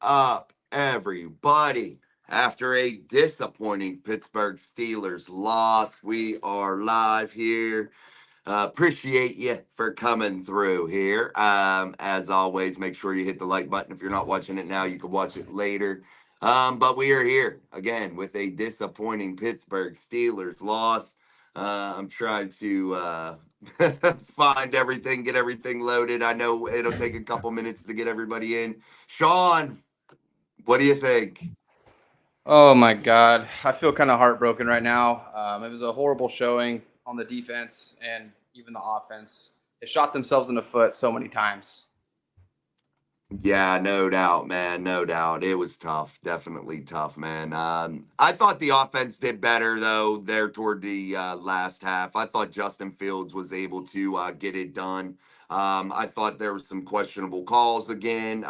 up, everybody? After a disappointing Pittsburgh Steelers loss, we are live here. Appreciate you for coming through here. As always, make sure you hit the like button. If you're not watching it now, you can watch it later. But we are here again with a disappointing Pittsburgh Steelers loss. I'm trying to find everything, get everything loaded. I know it'll take a couple minutes to get everybody in. Sean, what do you think? Oh my God, I feel kind of heartbroken right now. It was a horrible showing on the defense and even the offense. They shot themselves in the foot so many times. Yeah, no doubt, man. No doubt. It was tough. Definitely tough, man. I thought the offense did better, though, there toward the last half. I thought Justin Fields was able to get it done. I thought there were some questionable calls again.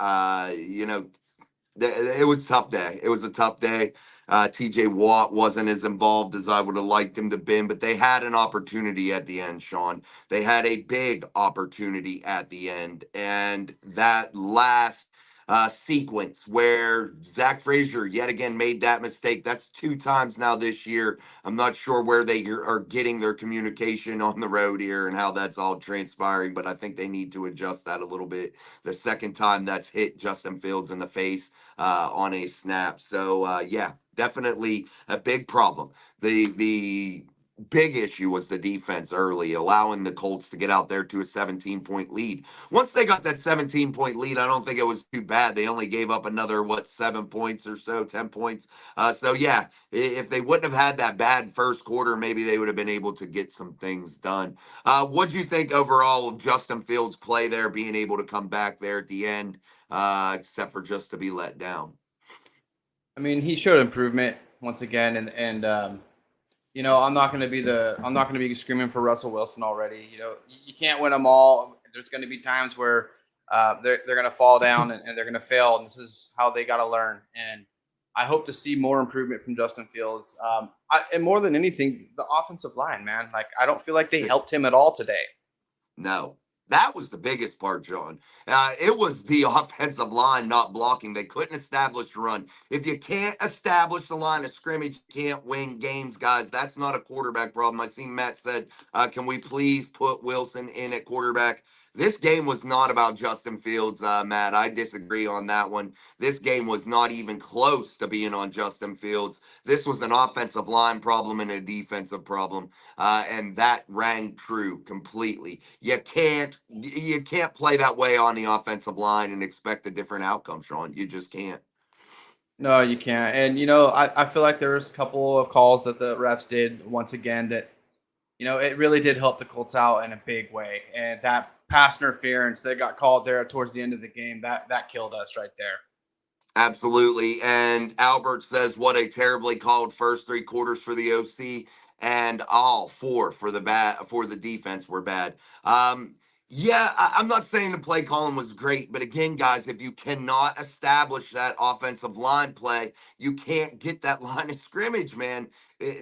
It was a tough day. It was a tough day. TJ Watt wasn't as involved as I would have liked him to been, but they had an opportunity at the end, Sean. They had a big opportunity at the end. And that last sequence where Zach Frazier yet again made that mistake. That's two times now this year. I'm not sure where they are getting their communication on the road here and how that's all transpiring, but I think they need to adjust that a little bit. The second time that's hit Justin Fields in the face on a snap. So yeah, definitely a big problem. The big issue was the defense early, allowing the Colts to get out there to a 17-point lead. Once they got that 17-point lead, I don't think it was too bad. They only gave up another, 7 points or so, 10 points. So yeah, if they wouldn't have had that bad first quarter, maybe they would have been able to get some things done. What do you think overall of Justin Fields' play there, being able to come back there at the end? Except for just to be let down. I mean, he showed improvement once again, and I'm not going to be screaming for Russell Wilson already. You can't win them all. There's going to be times where they're going to fall down and they're going to fail, and this is how they got to learn. And I hope to see more improvement from Justin Fields. And more than anything, the offensive line, man. Like, I don't feel like they helped him at all today. No, that was the biggest part, John. It was the offensive line not blocking. They couldn't establish run. If you can't establish the line of scrimmage, you can't win games, guys. That's not a quarterback problem. I seen Matt said, can we please put Wilson in at quarterback? This game was not about Justin Fields, Matt. I disagree on that one. This game was not even close to being on Justin Fields. This was an offensive line problem and a defensive problem, and that rang true completely. You can't play that way on the offensive line and expect a different outcome, Sean. You just can't. No, you can't. And I feel like there was a couple of calls that the refs did once again that it really did help the Colts out in a big way. And that pass interference that got called there towards the end of the game, that killed us right there. Absolutely. And Albert says, what a terribly called first three quarters for the OC, and all four for the defense were bad. Yeah, I'm not saying the play calling was great, but again, guys, if you cannot establish that offensive line play, you can't get that line of scrimmage, man.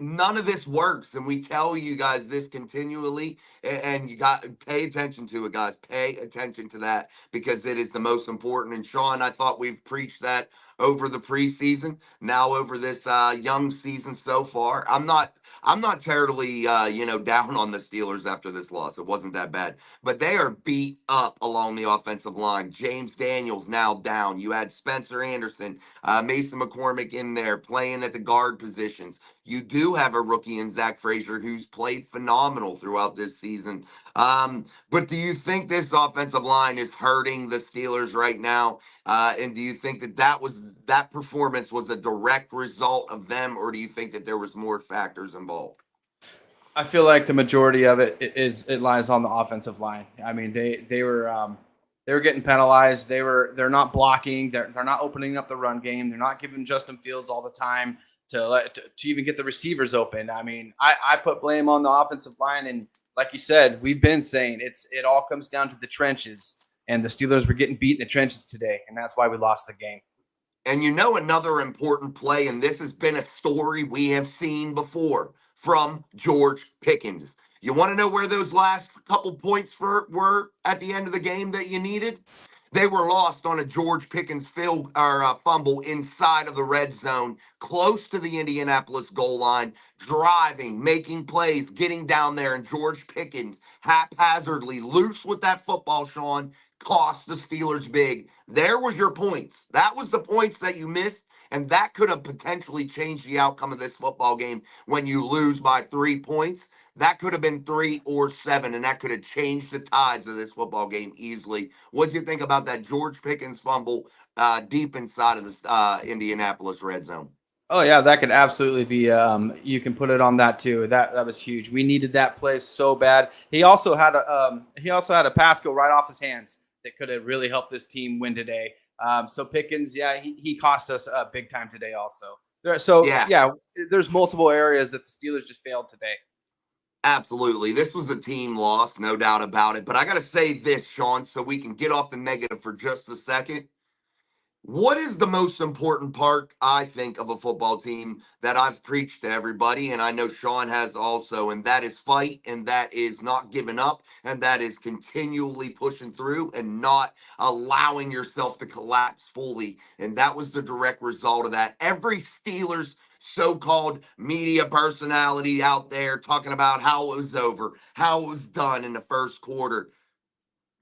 None of this works, and we tell you guys this continually, and you got to pay attention to it, guys. Pay attention to that because it is the most important. And Sean, I thought we've preached that over the preseason, now over this young season so far. I'm not terribly down on the Steelers after this loss. It wasn't that bad, but they are beat up along the offensive line. James Daniels now down. You had Spencer Anderson, Mason McCormick in there playing at the guard positions. You do have a rookie in Zach Frazier who's played phenomenal throughout this season. But do you think this offensive line is hurting the Steelers right now? And do you think that performance was a direct result of them, or do you think that there was more factors involved? I feel like the majority of it lies on the offensive line. I mean, they were getting penalized. They're not blocking. They're not opening up the run game. They're not giving Justin Fields all the time to even get the receivers open. I mean, I put blame on the offensive line, and like you said, we've been saying it all comes down to the trenches, and the Steelers were getting beat in the trenches today, and that's why we lost the game. And another important play, and this has been a story we have seen before from George Pickens. You want to know where those last couple points were at the end of the game that you needed? They were lost on a George Pickens fumble inside of the red zone, close to the Indianapolis goal line, driving, making plays, getting down there, and George Pickens haphazardly loose with that football, Sean, cost the Steelers big. There was your points. That was the points that you missed, and that could have potentially changed the outcome of this football game when you lose by 3 points. That could have been 3 or 7, and that could have changed the tides of this football game easily. What do you think about that George Pickens fumble deep inside of the Indianapolis red zone? Oh yeah, that could absolutely be. You can put it on that too. That was huge. We needed that play so bad. He also had a pass go right off his hands that could have really helped this team win today. So Pickens, yeah, he cost us big time today. Also, so Yeah, yeah, there's multiple areas that the Steelers just failed today. absolutely. This was a team loss, no doubt about it. But I got to say this, Sean, so we can get off the negative for just a second. What is the most important part, I think, of a football team that I've preached to everybody, and I know Sean has also, and that is fight, and that is not giving up, and that is continually pushing through and not allowing yourself to collapse fully. And that was the direct result of that. Every Steelers so-called media personality out there talking about how it was over, how it was done in the first quarter.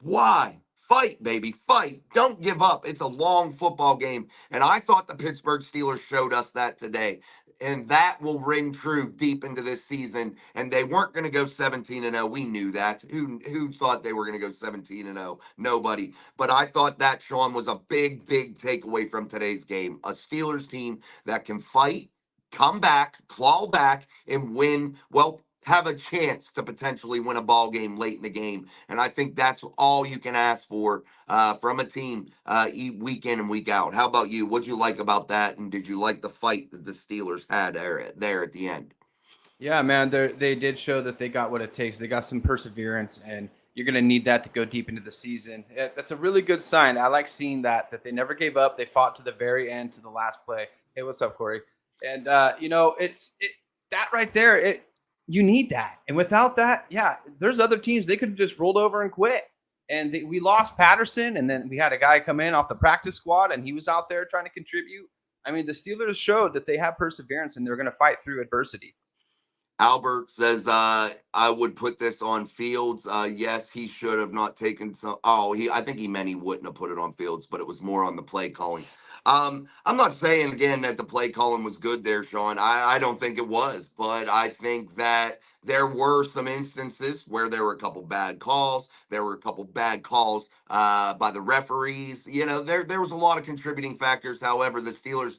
Why? Fight, baby, fight. Don't give up. It's a long football game. And I thought the Pittsburgh Steelers showed us that today. And that will ring true deep into this season. And they weren't going to go 17-0. We knew that. Who thought they were going to go 17-0? Nobody. But I thought that, Sean, was a big, big takeaway from today's game. A Steelers team that can fight, come back, claw back, and win. Well, have a chance to potentially win a ball game late in the game. And I think that's all you can ask for from a team week in and week out. How about you? What'd you like about that? And did you like the fight that the Steelers had there at the end? Yeah, man, they did show that they got what it takes. They got some perseverance, and you're going to need that to go deep into the season. That's a really good sign. I like seeing that they never gave up. They fought to the very end, to the last play. Hey, what's up, Corey? And that right there. You need that, and without that, yeah, there's other teams they could have just rolled over and quit. And we lost Patterson, and then we had a guy come in off the practice squad, and he was out there trying to contribute. I mean, the Steelers showed that they have perseverance, and they're going to fight through adversity. Albert says, I would put this on Fields. Yes, he should have not taken some. Oh, I think he meant he wouldn't have put it on Fields, but it was more on the play calling. I'm not saying again that the play calling was good there, Sean. I don't think it was, but I think that there were some instances where there were a couple bad calls. There were a couple bad calls by the referees. There was a lot of contributing factors. However, the Steelers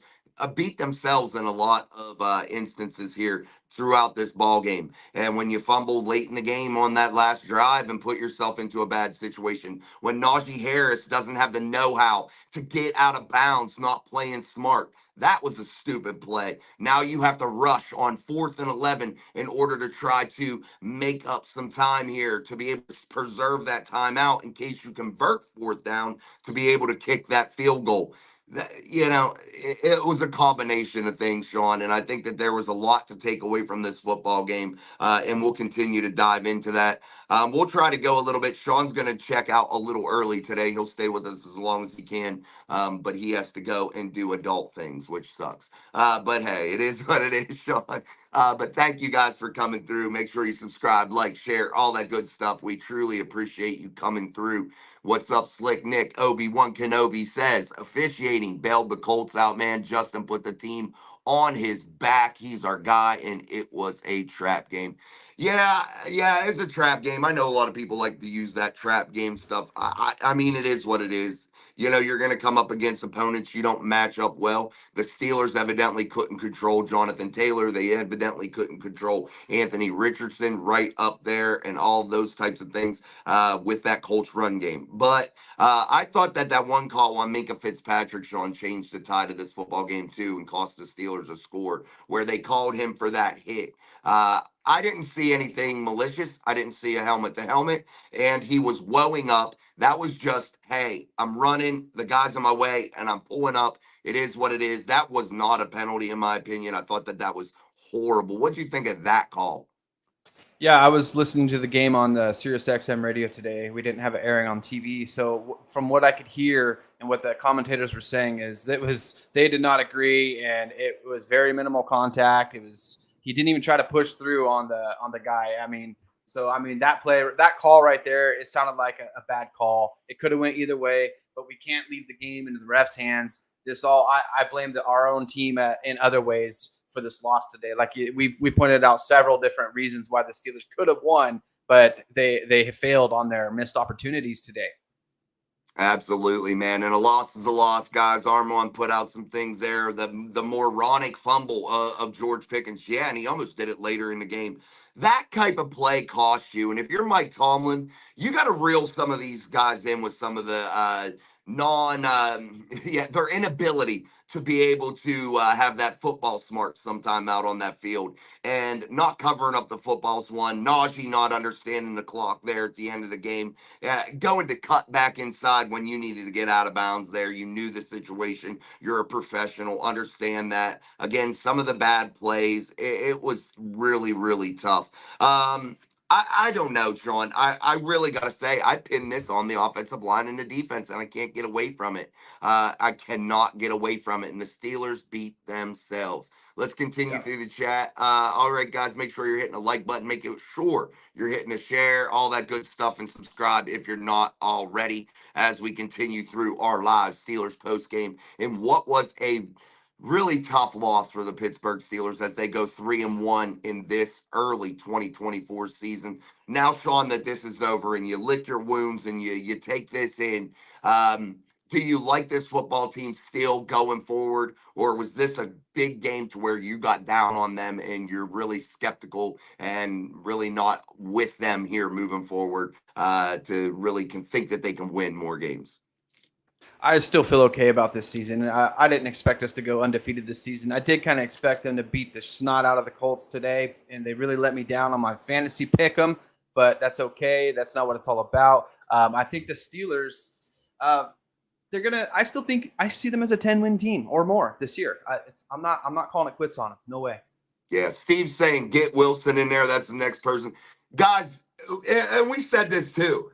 beat themselves in a lot of instances here throughout this ball game. And when you fumble late in the game on that last drive and put yourself into a bad situation, when Najee Harris doesn't have the know-how to get out of bounds, not playing smart, that was a stupid play. Now you have to rush on 4th and 11 in order to try to make up some time here to be able to preserve that timeout in case you convert 4th down to be able to kick that field goal. It was a combination of things, Sean, and I think that there was a lot to take away from this football game, and we'll continue to dive into that. We'll try to go a little bit. Sean's going to check out a little early today. He'll stay with us as long as he can, but he has to go and do adult things, which sucks. But hey, it is what it is, Sean. But thank you guys for coming through. Make sure you subscribe, like, share, all that good stuff. We truly appreciate you coming through. What's up, Slick Nick? Obi-Wan Kenobi says, officiating bailed the Colts out, man. Justin put the team on his back. He's our guy, and it was a trap game. Yeah, it's a trap game. I know a lot of people like to use that trap game stuff. I mean, it is what it is. You're going to come up against opponents you don't match up well. The Steelers evidently couldn't control Jonathan Taylor. They evidently couldn't control Anthony Richardson right up there and all of those types of things with that Colts run game. But I thought that one call on Minka Fitzpatrick, Sean, changed the tide of this football game too and cost the Steelers a score where they called him for that hit. I didn't see anything malicious. I didn't see a helmet to helmet, and he was woeing up. That was just, hey, I'm running, the guy's in my way, and I'm pulling up. It is what it is. That was not a penalty, in my opinion. I thought that was horrible. What do you think of that call? Yeah, I was listening to the game on the Sirius XM radio today. We didn't have it airing on TV, so from what I could hear and what the commentators were saying is that was they did not agree, and it was very minimal contact. It was he didn't even try to push through on the guy. I mean that play, that call right there, it sounded like a bad call. It could have went either way, but we can't leave the game into the refs' hands. I blame our own team in other ways for this loss today. Like we pointed out several different reasons why the Steelers could have won, but they failed on their missed opportunities today. Absolutely, man. And a loss is a loss, guys. Armand put out some things there. The moronic fumble of George Pickens. Yeah, and he almost did it later in the game. That type of play costs you. And if you're Mike Tomlin, you got to reel some of these guys in with some of the yeah, their inability to be able to have that football smart sometime out on that field and not covering up the footballs. One, Najee not understanding the clock there at the end of the game, going to cut back inside when you needed to get out of bounds there. You knew the situation. You're a professional. Understand that. Again, some of the bad plays, it was really, really tough. I don't know, Sean. I really got to say, I pinned this on the offensive line and the defense, and I can't get away from it. I cannot get away from it, and the Steelers beat themselves. Let's continue Yeah. through the chat. All right, guys, make sure you're hitting the like button. Make sure you're hitting the share, all that good stuff, and subscribe if you're not already as we continue through our live Steelers post game in what was a really tough loss for the Pittsburgh Steelers as they go 3-1 in this early 2024 season. Now, Sean, that this is over and you lick your wounds and you take this in, do you like this football team still going forward, or was this a big game to where you got down on them and you're really skeptical and really not with them here moving forward to really can think that they can win more games? I still feel okay about this season. I didn't expect us to go undefeated this season. I did kind of expect them to beat the snot out of the Colts today, and they really let me down on my fantasy pick 'em, but that's okay. That's not what it's all about. I think the Steelers, they're gonna. I still think I see them as a 10-win team or more this year. I'm not. I'm not calling it quits on them. No way. Yeah, Steve's saying get Wilson in there. That's the next person. Guys, and we said this too.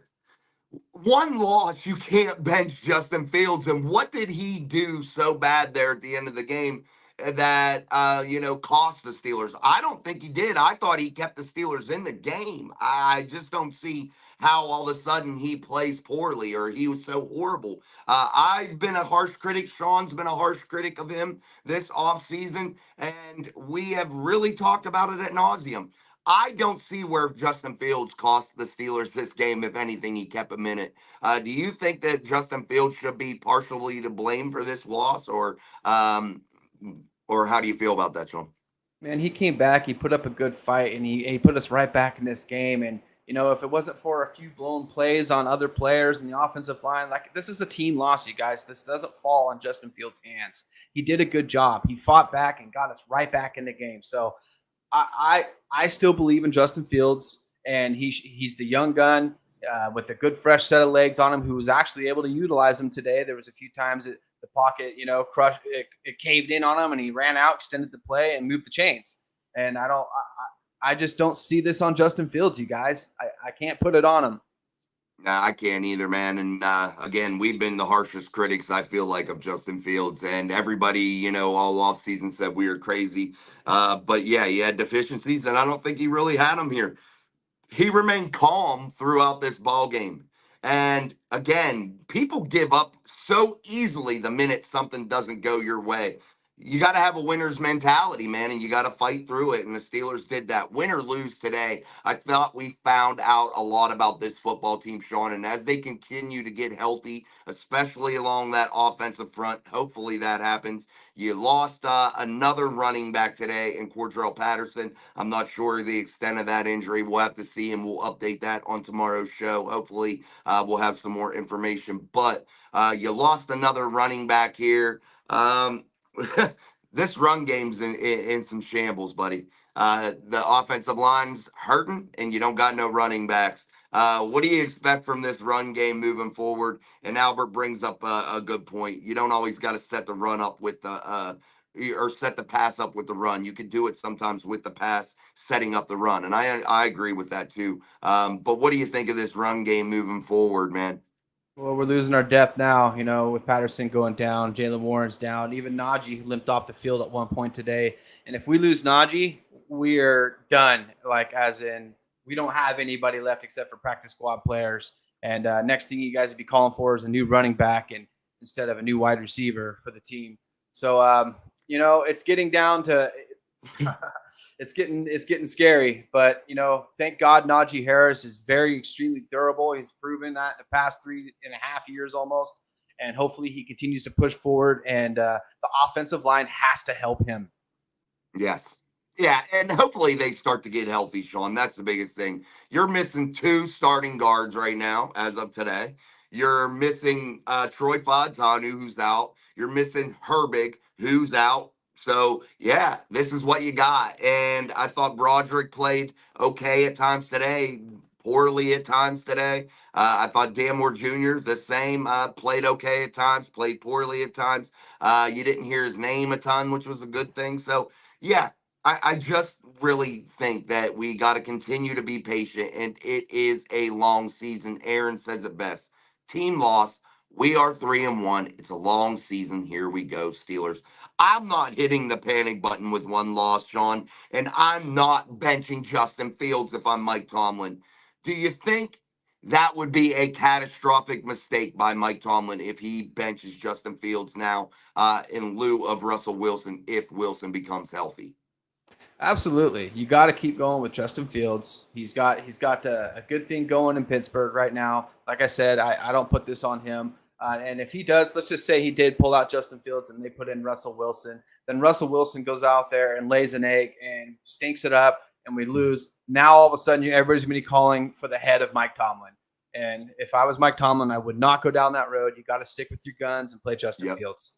One loss, you can't bench Justin Fields. And what did he do so bad there at the end of the game that cost the Steelers? I don't think he did. I thought he kept the Steelers in the game. I just don't see how all of a sudden he plays poorly or he was so horrible. I've been a harsh critic. Sean's been a harsh critic of him this offseason, and we have really talked about it at nauseum. I don't see where Justin Fields cost the Steelers this game. If anything, he kept him in it. Do you think that Justin Fields should be partially to blame for this loss, um, or how do you feel about that, Sean? Man, he came back. He put up a good fight, and he put us right back in this game. And if it wasn't for a few blown plays on other players in the offensive line, like this is a team loss, you guys. This doesn't fall on Justin Fields' hands. He did a good job. He fought back and got us right back in the game. So I still believe in Justin Fields, and he's the young gun with a good fresh set of legs on him who was actually able to utilize him today. There was a few times that the pocket, crushed it caved in on him, and he ran out, extended the play, and moved the chains. And I just don't see this on Justin Fields, you guys. I can't put it on him. Nah, I can't either, man. And again, we've been the harshest critics, I feel like, of Justin Fields. And everybody, all offseason said we were crazy. But yeah, he had deficiencies, and I don't think he really had them here. He remained calm throughout this ball game. And again, people give up so easily the minute something doesn't go your way. You got to have a winner's mentality, man, and you got to fight through it. And the Steelers did that. Win or lose today, I thought we found out a lot about this football team, Sean. And as they continue to get healthy, especially along that offensive front, hopefully that happens. You lost another running back today in Cordell Patterson. I'm not sure the extent of that injury. We'll have to see, and we'll update that on tomorrow's show. Hopefully, we'll have some more information. But you lost another running back here. This run game's in some shambles, buddy. The offensive line's hurting, and you don't got no running backs. What do you expect from this run game moving forward? And Albert brings up a good point. You don't always got to set the run up with or set the pass up with the run. You could do it sometimes with the pass, setting up the run. And I agree with that too. But what do you think of this run game moving forward, man? Well, we're losing our depth now, with Patterson going down, Jalen Warren's down, even Najee limped off the field at one point today. And if we lose Najee, we're done. Like, as in, we don't have anybody left except for practice squad players. And next thing you guys would be calling for is a new running back and instead of a new wide receiver for the team. So, it's getting down to it's getting scary. But thank God Najee Harris is very extremely durable. He's proven that in the past 3.5 years almost, and hopefully he continues to push forward. And the offensive line has to help him. Yes. Yeah, and hopefully they start to get healthy, Sean. That's the biggest thing. You're missing 2 starting guards right now, as of today. You're missing Troy Fautanu, who's out. You're missing Herbig, who's out. So, yeah, this is what you got. And I thought Broderick played okay at times today, poorly at times today. I thought Danmore Jr. the same, played okay at times, played poorly at times. You didn't hear his name a ton, which was a good thing. So, yeah, I just really think that we got to continue to be patient, and it is a long season. Aaron says it best. Team lost. We are 3-1. It's a long season. Here we go, Steelers. I'm not hitting the panic button with one loss, Sean, and I'm not benching Justin Fields if I'm Mike Tomlin. Do you think that would be a catastrophic mistake by Mike Tomlin if he benches Justin Fields now in lieu of Russell Wilson if Wilson becomes healthy? Absolutely. You got to keep going with Justin Fields. He's got a good thing going in Pittsburgh right now. Like I said, I don't put this on him. And if he does, let's just say he did pull out Justin Fields and they put in Russell Wilson, then Russell Wilson goes out there and lays an egg and stinks it up and we lose. Now, all of a sudden, everybody's going to be calling for the head of Mike Tomlin. And if I was Mike Tomlin, I would not go down that road. You got to stick with your guns and play Justin Fields.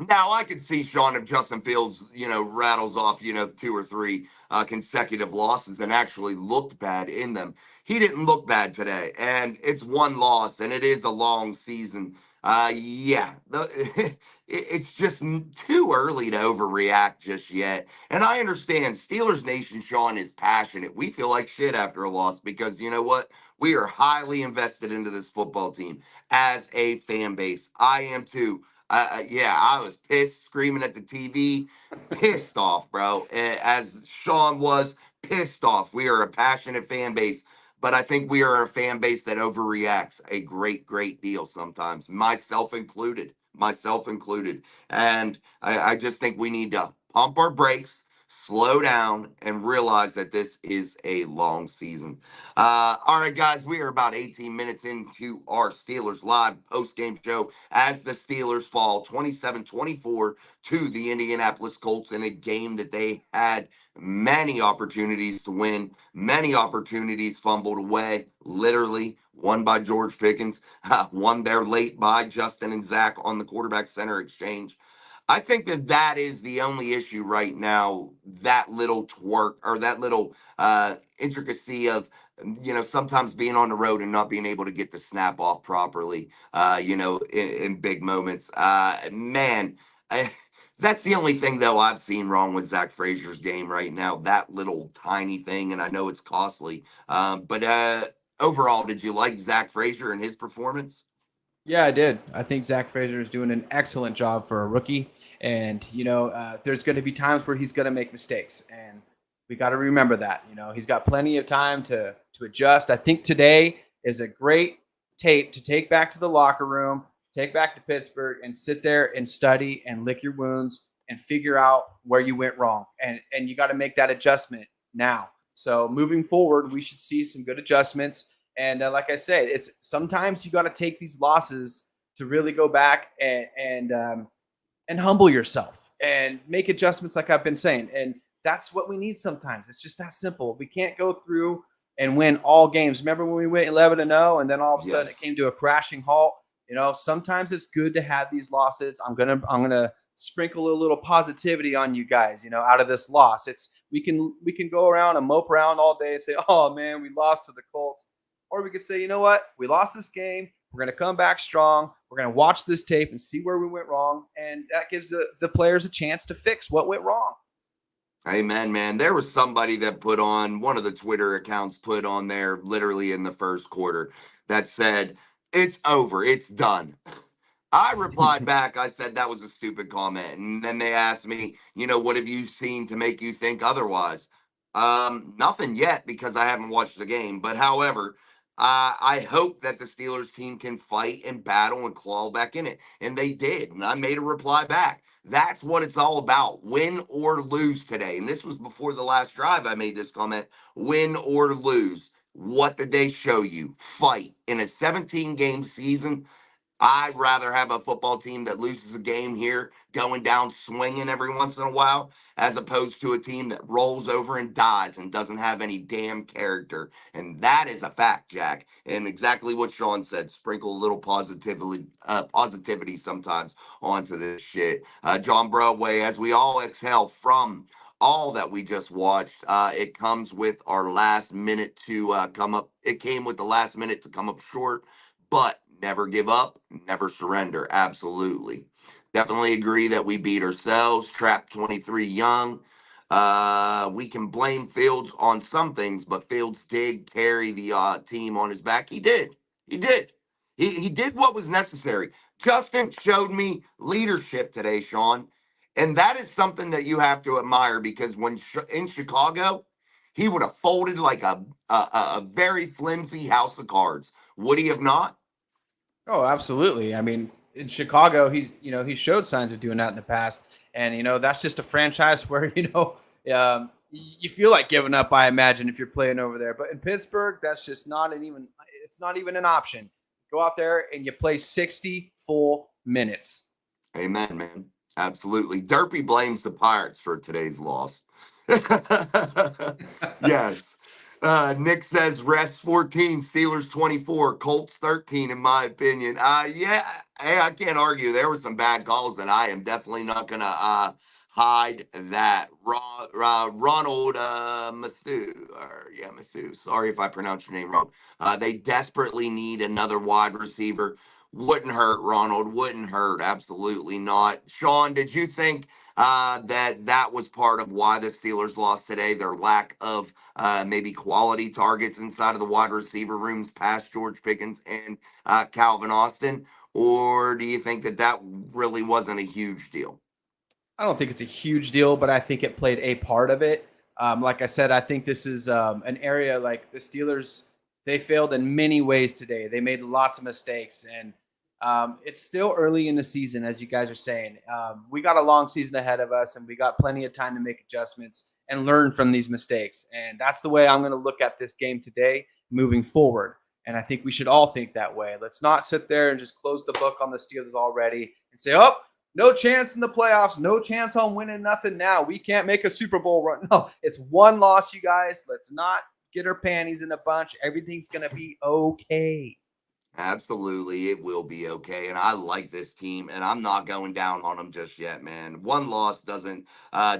Now I could see, Sean, if Justin Fields, rattles off, 2 or 3 consecutive losses and actually looked bad in them. He didn't look bad today, and it's one loss, and it is a long season. It's just too early to overreact just yet. And I understand Steelers Nation, Sean, is passionate. We feel like shit after a loss because you know what? We are highly invested into this football team as a fan base. I am too. I was pissed, screaming at the TV, pissed off, bro. As Sean was pissed off. We are a passionate fan base, but I think we are a fan base that overreacts a great, great deal sometimes, myself included. Myself included. And I just think we need to pump our brakes, slow down, and realize that this is a long season. All right, guys, we are about 18 minutes into our Steelers live post-game show as the Steelers fall 27-24 to the Indianapolis Colts in a game that they had many opportunities to win, many opportunities fumbled away, literally one by George Pickens, one there late by Justin and Zach on the quarterback center exchange. I think that is the only issue right now, that little twerk or that little intricacy of sometimes being on the road and not being able to get the snap off properly, in big moments. That's the only thing, though, I've seen wrong with Zach Frazier's game right now, that little tiny thing, and I know it's costly. But overall, did you like Zach Frazier and his performance? Yeah, I did. I think Zach Frazier is doing an excellent job for a rookie. And, there's going to be times where he's going to make mistakes. And we got to remember that. He's got plenty of time to adjust. I think today is a great tape to take back to the locker room, take back to Pittsburgh, and sit there and study and lick your wounds and figure out where you went wrong. And you got to make that adjustment now. So moving forward, we should see some good adjustments. And like I said, it's sometimes you got to take these losses to really go back and humble yourself and make adjustments, like I've been saying. And that's what we need sometimes. It's just that simple. We can't go through and win all games. Remember when we went 11-0, and then all of a sudden it came to a crashing halt. Sometimes it's good to have these losses. I'm gonna sprinkle a little positivity on you guys. Out of this loss, we can go around and mope around all day and say, "Oh man, we lost to the Colts." Or we could say, you know what? We lost this game. We're going to come back strong. We're going to watch this tape and see where we went wrong. And that gives the players a chance to fix what went wrong. Amen, man. There was somebody that put on one of the Twitter accounts put on there literally in the first quarter that said, "It's over. It's done." I replied back, I said that was a stupid comment. And then they asked me, what have you seen to make you think otherwise? Nothing yet because I haven't watched the game. But however, I hope that the Steelers team can fight and battle and claw back in it. And they did. And I made a reply back. That's what it's all about. Win or lose today. And this was before the last drive I made this comment. Win or lose. What did they show you? Fight. In a 17-game season, I'd rather have a football team that loses a game here going down swinging every once in a while, as opposed to a team that rolls over and dies and doesn't have any damn character. And that is a fact, Jack. And exactly what Sean said, sprinkle a little positivity sometimes onto this shit. John Broadway, as we all exhale from all that we just watched, it comes with our last minute to come up. It came with the last minute to come up short, but never give up, never surrender. Absolutely. Definitely agree that we beat ourselves, trapped 23 young. We can blame Fields on some things, but Fields did carry the team on his back. He did. He did. He did what was necessary. Justin showed me leadership today, Sean. And that is something that you have to admire because when in Chicago, he would have folded like a very flimsy house of cards. Would he have not? Oh, absolutely. I mean, in Chicago, he showed signs of doing that in the past, and that's just a franchise where you feel like giving up. I imagine if you're playing over there, but in Pittsburgh, that's just not an even. It's not even an option. Go out there and you play 60 full minutes. Amen, man. Absolutely. Derpy blames the Pirates for today's loss. Yes. Nick says refs 14, Steelers 24, Colts 13, in my opinion. Yeah, hey, I can't argue. There were some bad calls, and I am definitely not going to hide that. Ronald Matthew, Matthew. Sorry if I pronounced your name wrong. They desperately need another wide receiver. Wouldn't hurt, Ronald. Wouldn't hurt. Absolutely not. Sean, did you think that was part of why the Steelers lost today? Their lack of maybe quality targets inside of the wide receiver rooms past George Pickens and Calvin Austin? Or do you think that really wasn't a huge deal? I don't think it's a huge deal, but I think it played a part of it. Like I said, I think this is an area like the Steelers. They failed in many ways today. They made lots of mistakes, and it's still early in the season, as you guys are saying. We got a long season ahead of us, and we got plenty of time to make adjustments and learn from these mistakes. And that's the way I'm going to look at this game today, moving forward. And I think we should all think that way. Let's not sit there and just close the book on the Steelers already and say, "Oh, no chance in the playoffs. No chance on winning nothing now. We can't make a Super Bowl run." No, it's one loss, you guys. Let's not get our panties in a bunch. Everything's going to be okay. Absolutely, it will be okay. And I like this team, and I'm not going down on them just yet, man. One loss doesn't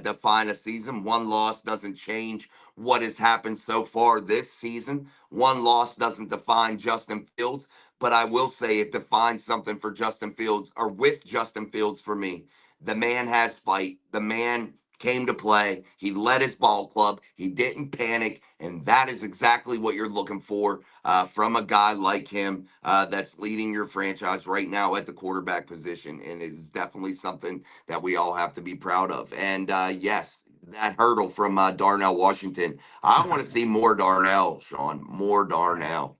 define a season. One loss doesn't change what has happened so far this season. One loss doesn't define Justin Fields, but I will say it defines something for Justin Fields, or with Justin Fields for me. The man has fight. The man came to play. He led his ball club. He didn't panic. And that is exactly what you're looking for from a guy like him that's leading your franchise right now at the quarterback position. And it is definitely something that we all have to be proud of. And yes, that hurdle from Darnell Washington. I want to see more Darnell, Sean. More Darnell.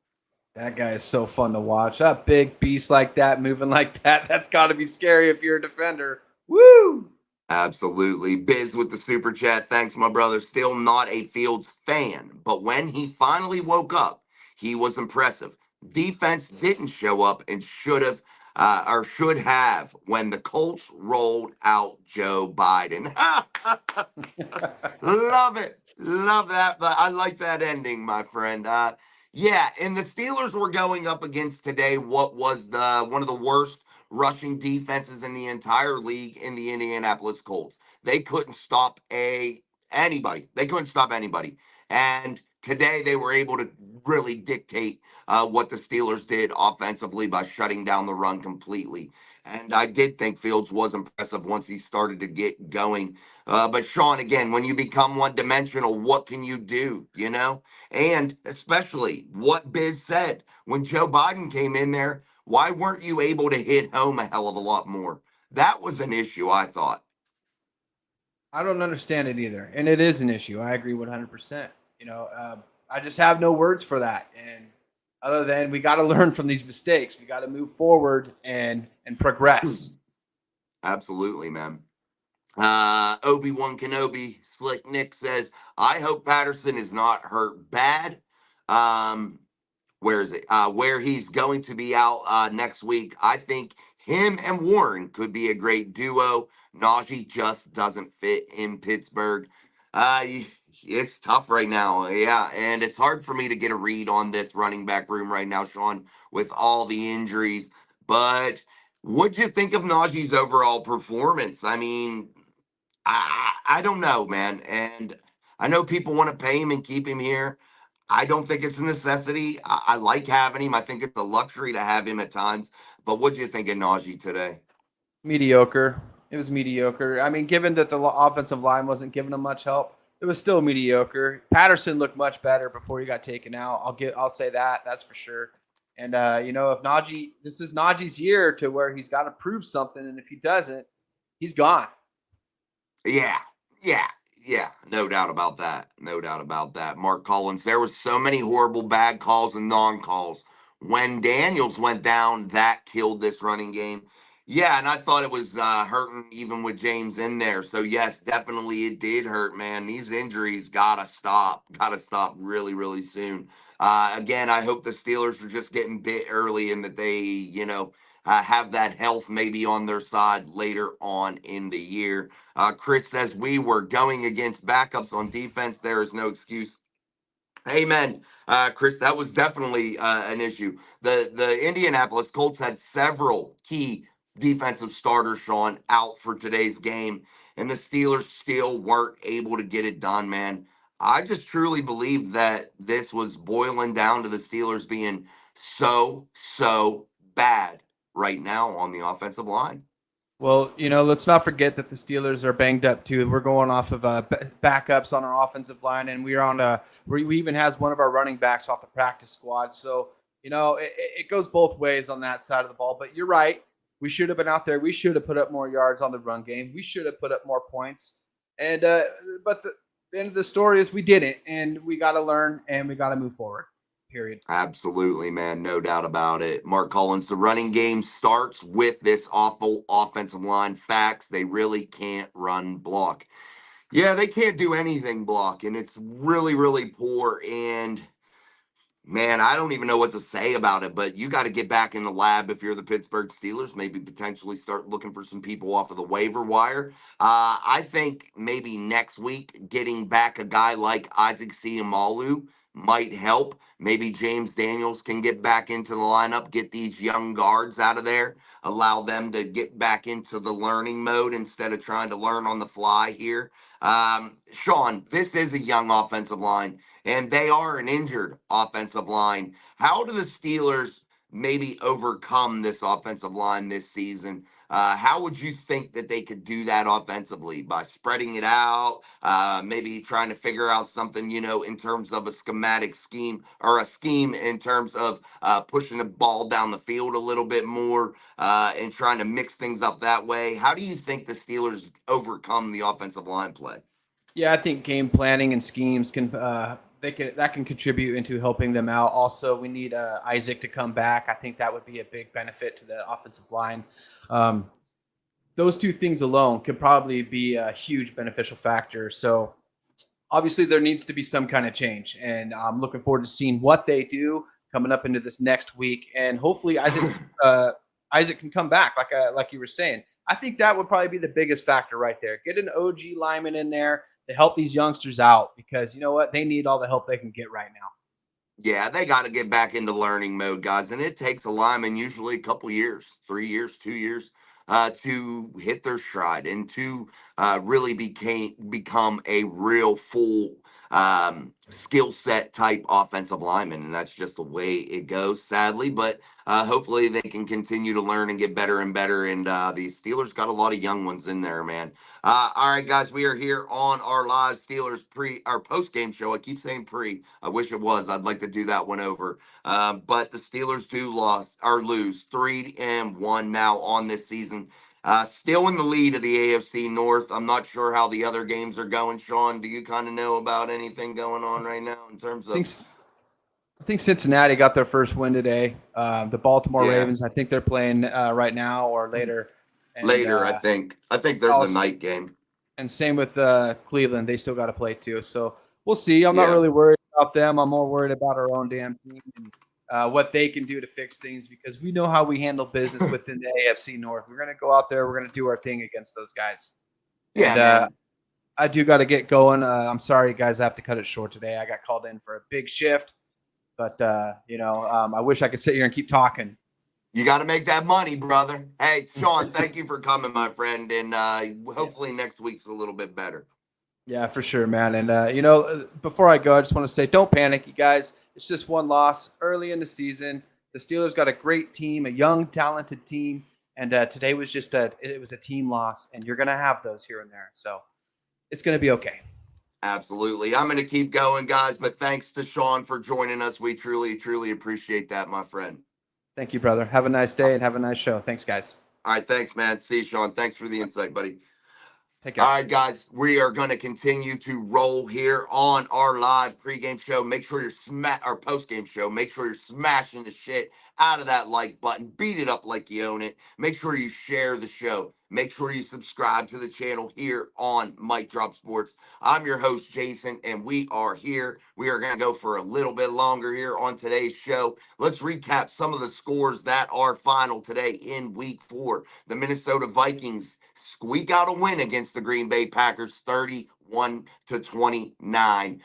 That guy is so fun to watch. A big beast like that, moving like that. That's got to be scary if you're a defender. Woo! Absolutely. Biz with the super chat. Thanks, my brother. Still not a Fields fan, but when he finally woke up, he was impressive. Defense didn't show up and should have when the Colts rolled out Joe Biden. Love it. Love that. But I like that ending, my friend. Yeah, and the Steelers were going up against today what was the one of the worst rushing defenses in the entire league in the Indianapolis Colts. They couldn't stop anybody. They couldn't stop anybody. And today they were able to really dictate what the Steelers did offensively by shutting down the run completely. And I did think Fields was impressive once he started to get going. But Sean, again, when you become one dimensional, what can you do? You know, and especially what Biz said when Joe Biden came in there, why weren't you able to hit home a hell of a lot more? That was an issue, I thought. I don't understand it either, and it is an issue. I agree 100%. I just have no words for that, and other than we got to learn from these mistakes, we got to move forward and progress. Absolutely, man. Obi-Wan Kenobi, Slick Nick says, I hope Patterson is not hurt bad. Um, where is it? Where he's going to be out next week. I think him and Warren could be a great duo. Najee just doesn't fit in Pittsburgh. Uh, it's tough right now. Yeah, and it's hard for me to get a read on this running back room right now, Sean, with all the injuries. But what'd you think of Najee's overall performance? I mean, I don't know, man. And I know people want to pay him and keep him here. I don't think it's a necessity. I like having him. I think it's a luxury to have him at times. But what do you think of Najee today? Mediocre. It was mediocre. I mean, given that the offensive line wasn't giving him much help, it was still mediocre. Patterson looked much better before he got taken out. I'll say that. That's for sure. And if Najee, this is Najee's year to where he's got to prove something, and if he doesn't, he's gone. Yeah, yeah, yeah. No doubt about that. No doubt about that. Mark Collins, there was so many horrible bad calls and non-calls. When Daniels went down, that killed this running game. Yeah, and I thought it was hurting even with James in there. So yes, definitely it did hurt, man. These injuries gotta stop. Gotta stop really, really soon. Again, I hope the Steelers are just getting bit early and that they, have that health maybe on their side later on in the year. Chris says we were going against backups on defense. There is no excuse. Amen, Chris. That was definitely an issue. The Indianapolis Colts had several key defensive starters, Sean, out for today's game, and the Steelers still weren't able to get it done. Man, I just truly believe that this was boiling down to the Steelers being so bad right now on the offensive line. Well, let's not forget that the Steelers are banged up too. We're going off of backups on our offensive line, and we're on we even has one of our running backs off the practice squad. So it goes both ways on that side of the ball. But you're right. We should have been out there. We should have put up more yards on the run game. We should have put up more points. And but the end of the story is we didn't, and we got to learn and we got to move forward. Period. Absolutely, man. No doubt about it. Mark Collins, the running game starts with this awful offensive line. Facts, they really can't run block. Yeah, they can't do anything block, and it's really, really poor. And man, I don't even know what to say about it, but you got to get back in the lab if you're the Pittsburgh Steelers. Maybe potentially start looking for some people off of the waiver wire. I think maybe next week getting back a guy like Isaac Seumalo might help. Maybe James Daniels can get back into the lineup, get these young guards out of there, allow them to get back into the learning mode instead of trying to learn on the fly here. Sean, this is a young offensive line and they are an injured offensive line. How do the Steelers maybe overcome this offensive line this season? How would you think that they could do that offensively? By spreading it out, maybe trying to figure out something, in terms of a schematic scheme or a scheme in terms of pushing the ball down the field a little bit more and trying to mix things up that way. How do you think the Steelers overcome the offensive line play? Yeah, I think game planning and schemes can that can contribute into helping them out. Also, we need Isaac to come back. I think that would be a big benefit to the offensive line. Um, those two things alone could probably be a huge beneficial factor. So obviously, there needs to be some kind of change, and I'm looking forward to seeing what they do coming up into this next week, and hopefully Isaac can come back, like you were saying. I think that would probably be the biggest factor right there. Get an OG lineman in there to help these youngsters out because you know what? They need all the help they can get right now. Yeah, they got to get back into learning mode, guys. And it takes a lineman usually a couple years, 3 years, 2 years, to hit their stride and to really become a real full skill set type offensive lineman. And that's just the way it goes, sadly. But hopefully they can continue to learn and get better and better. And the Steelers got a lot of young ones in there, man. All right, guys, we are here on our live Steelers our post game show. I keep saying pre. I wish it was. I'd like to do that one over. But the Steelers do lose 3-1 now on this season. Still in the lead of the AFC North. I'm not sure how the other games are going. Sean, do you kind of know about anything going on right now in terms of? I think Cincinnati got their first win today. The Baltimore Yeah. Ravens, I think they're playing right now or later. And, later, I think. I think they're the night game. And same with Cleveland. They still got to play too. So we'll see. I'm Yeah. not really worried about them. I'm more worried about our own damn team and what they can do to fix things, because we know how we handle business within the AFC North. We're going to go out there. We're going to do our thing against those guys. Yeah, and, I do got to get going. I'm sorry, guys. I have to cut it short today. I got called in for a big shift. But, I wish I could sit here and keep talking. You got to make that money, brother. Hey, Sean, thank you for coming, my friend. And hopefully next week's a little bit better. Yeah, for sure, man. And, before I go, I just want to say, don't panic, you guys. It's just one loss early in the season. The Steelers got a great team, a young, talented team. And today was just it was a team loss. And you're going to have those here and there. So it's going to be okay. Absolutely. I'm going to keep going, guys. But thanks to Sean for joining us. We truly, truly appreciate that, my friend. Thank you, brother. Have a nice day and have a nice show. Thanks, guys. All right. Thanks, man. See you, Sean. Thanks for the insight, buddy. Take care. All right, guys, we are going to continue to roll here on our live pregame show. Make sure you're our postgame show. Make sure you're smashing the shit out of that like button. Beat it up like you own it. Make sure you share the show. Make sure you subscribe to the channel here on Mic Drop Sports. I'm your host, Jason, and we are here. We are going to go for a little bit longer here on today's show. Let's recap some of the scores that are final today in Week 4. The Minnesota Vikings squeak out a win against the Green Bay Packers, 31-29.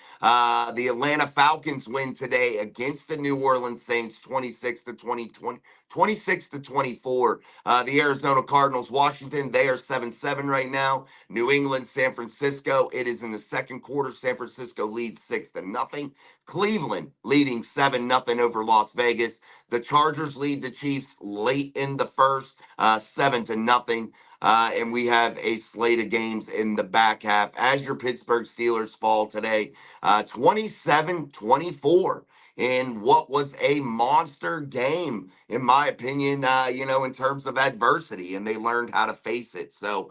The Atlanta Falcons win today against the New Orleans Saints, 26-24. The Arizona Cardinals, Washington, they are 7-7 right now. New England, San Francisco, it is in the second quarter. San Francisco leads 6-0. Cleveland leading 7-0 over Las Vegas. The Chargers lead the Chiefs late in the first, 7-0. And we have a slate of games in the back half as your Pittsburgh Steelers fall today, 27-24 in what was a monster game, in my opinion, in terms of adversity, and they learned how to face it. So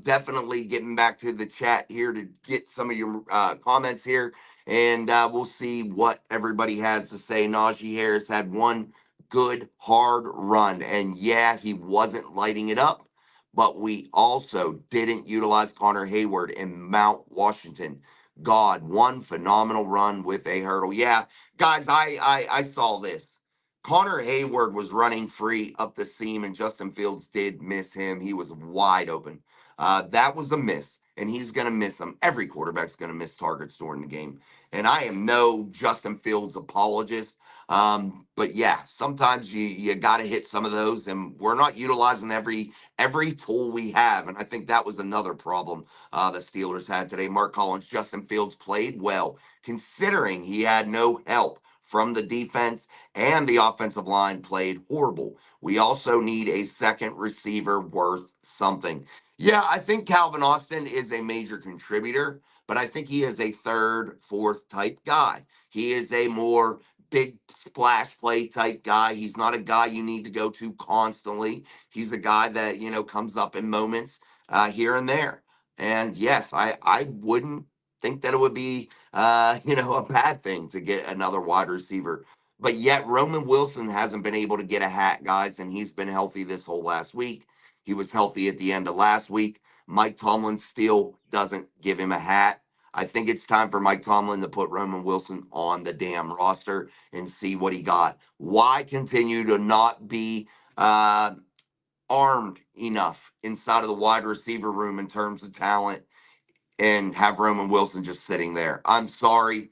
definitely getting back to the chat here to get some of your comments here, and we'll see what everybody has to say. Najee Harris had one good, hard run, and yeah, he wasn't lighting it up. But we also didn't utilize Connor Hayward in Mount Washington. God, one phenomenal run with a hurdle. Yeah, guys, I saw this. Connor Hayward was running free up the seam, and Justin Fields did miss him. He was wide open. That was a miss, and he's going to miss them. Every quarterback's going to miss targets during the game. And I am no Justin Fields apologist. But yeah, sometimes you got to hit some of those, and we're not utilizing every tool we have. And I think that was another problem the Steelers had today. Mark Collins, Justin Fields played well, considering he had no help from the defense, and the offensive line played horrible. We also need a second receiver worth something. Yeah, I think Calvin Austin is a major contributor, but I think he is a third, fourth type guy. He is a more big splash play type guy. He's not a guy you need to go to constantly. He's a guy that, comes up in moments here and there. And yes, I wouldn't think that it would be, a bad thing to get another wide receiver. But yet Roman Wilson hasn't been able to get a hat, guys, and he's been healthy this whole last week. He was healthy at the end of last week. Mike Tomlin still doesn't give him a hat. I think it's time for Mike Tomlin to put Roman Wilson on the damn roster and see what he got. Why continue to not be armed enough inside of the wide receiver room in terms of talent and have Roman Wilson just sitting there? I'm sorry.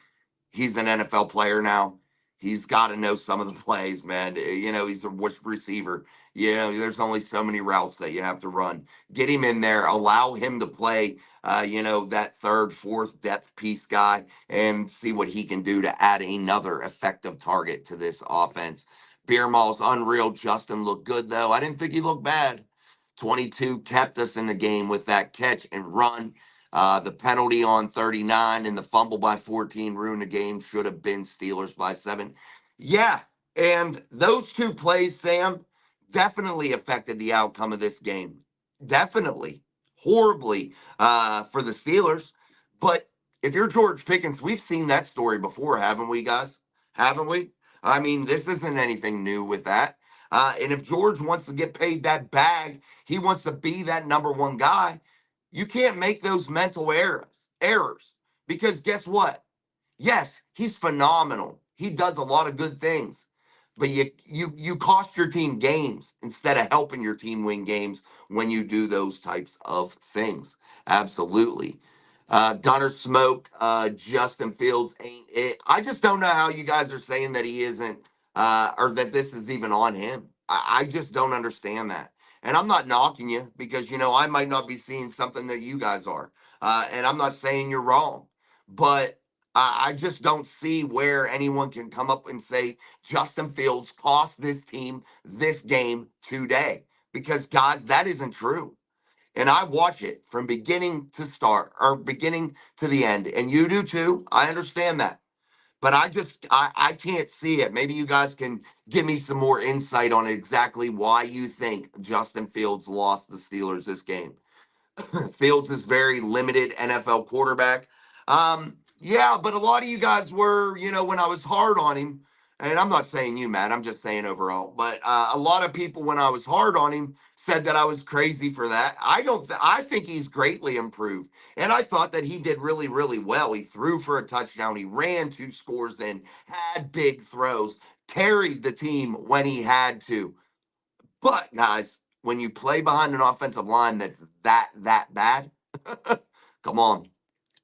He's an NFL player now. He's got to know some of the plays, man. He's a receiver. You know, there's only so many routes that you have to run. Get him in there, allow him to play, that third, fourth depth piece guy, and see what he can do to add another effective target to this offense. Beer Mall's unreal. Justin looked good, though. I didn't think he looked bad. 22 kept us in the game with that catch and run. The penalty on 39 and the fumble by 14 ruined the game. Should have been Steelers by 7. Yeah, and those two plays, Sam, definitely affected the outcome of this game. Definitely. Horribly for the Steelers. But if you're George Pickens, we've seen that story before, haven't we, guys? Haven't we? I mean, this isn't anything new with that. And if George wants to get paid that bag, he wants to be that number one guy. You can't make those mental errors because guess what? Yes, he's phenomenal. He does a lot of good things. But you cost your team games instead of helping your team win games when you do those types of things. Absolutely. Gunner Smoke, Justin Fields ain't it. I just don't know how you guys are saying that he isn't, or that this is even on him. I just don't understand that. And I'm not knocking you because, I might not be seeing something that you guys are. And I'm not saying you're wrong. But I just don't see where anyone can come up and say Justin Fields cost this team this game today. Because, guys, that isn't true. And I watch it from beginning to start or beginning to the end. And you do too. I understand that. But I can't see it. Maybe you guys can give me some more insight on exactly why you think Justin Fields lost the Steelers this game. Fields is very limited NFL quarterback. Yeah, but a lot of you guys were, when I was hard on him, and I'm not saying you, Matt, I'm just saying overall, but a lot of people, when I was hard on him, said that I was crazy for that. I don't, I think he's greatly improved. And I thought that he did really, really well. He threw for a touchdown, he ran 2 scores in, had big throws, carried the team when he had to. But guys, when you play behind an offensive line that's that bad, come on.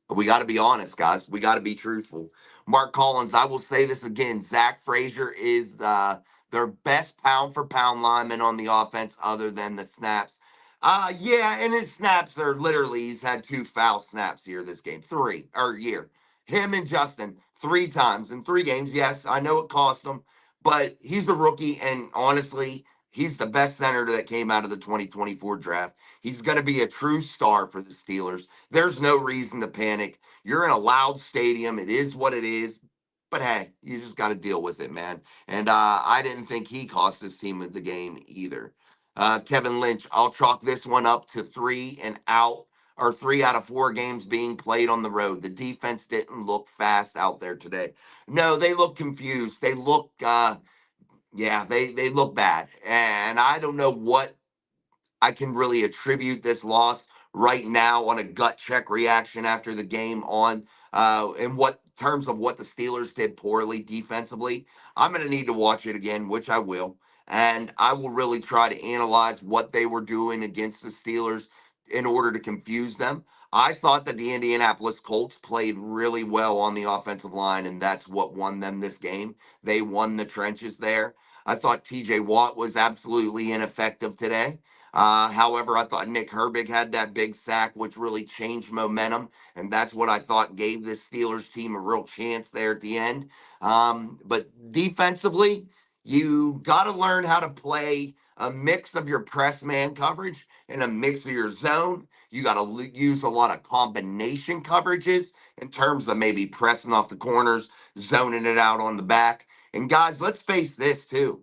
We got to be honest, guys. We got to be truthful. Mark Collins, I will say this again. Zach Frazier is their best pound for pound lineman on the offense, other than the snaps. Yeah, and his snaps are literally he's had 2 foul snaps here this game, 3 or year. Him and Justin 3 times in 3 games. Yes, I know it cost him, but he's a rookie, and honestly, he's the best center that came out of the 2024 draft. He's going to be a true star for the Steelers. There's no reason to panic. You're in a loud stadium. It is what it is. But hey, you just got to deal with it, man. And I didn't think he cost this team the game either. Kevin Lynch, I'll chalk this one up to 3 and out, or 3 out of 4 games being played on the road. The defense didn't look fast out there today. No, they look confused. They look, yeah, they look bad. And I don't know what I can really attribute this loss right now on a gut check reaction after the game on in what terms of what the Steelers did poorly defensively. I'm going to need to watch it again, which I will. And I will really try to analyze what they were doing against the Steelers in order to confuse them. I thought that the Indianapolis Colts played really well on the offensive line, and that's what won them this game. They won the trenches there. I thought TJ Watt was absolutely ineffective today. However, I thought Nick Herbig had that big sack, which really changed momentum. And that's what I thought gave this Steelers team a real chance there at the end. But defensively, you got to learn how to play a mix of your press man coverage and a mix of your zone. You got to use a lot of combination coverages in terms of maybe pressing off the corners, zoning it out on the back. And guys, let's face this too.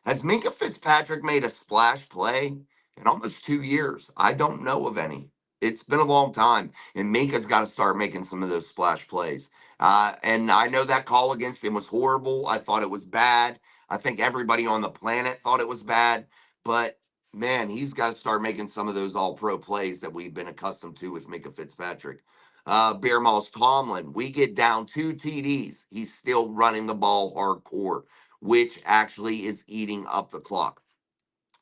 Has Minka Fitzpatrick made a splash play in almost 2 years? I don't know of any. It's been a long time, and Minka's got to start making some of those splash plays. And I know that call against him was horrible. I thought it was bad. I think everybody on the planet thought it was bad. But man, he's got to start making some of those all-pro plays that we've been accustomed to with Minka Fitzpatrick. Bear Moss Tomlin, we get down 2 TDs. He's still running the ball hardcore, which actually is eating up the clock.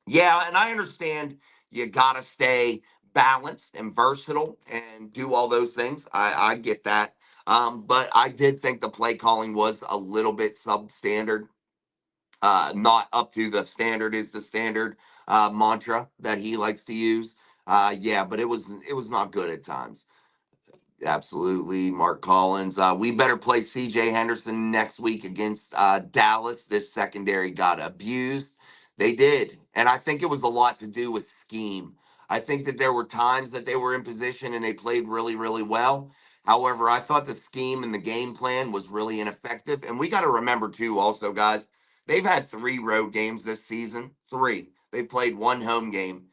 Yeah, and I understand you got to stay balanced and versatile and do all those things. I get that. But I did think the play calling was a little bit substandard. not up to the standard is the standard mantra that he likes to use. Yeah, but it was not good at times. Absolutely, Mark Collins. We better play C.J. Henderson next week against Dallas. This secondary got abused. They did, and I think it was a lot to do with scheme. I think that there were times that they were in position and they played really, really well. However, I thought the scheme and the game plan was really ineffective. And we got to remember too, also, guys, they've had 3 road games this season. Three. They played 1 home game.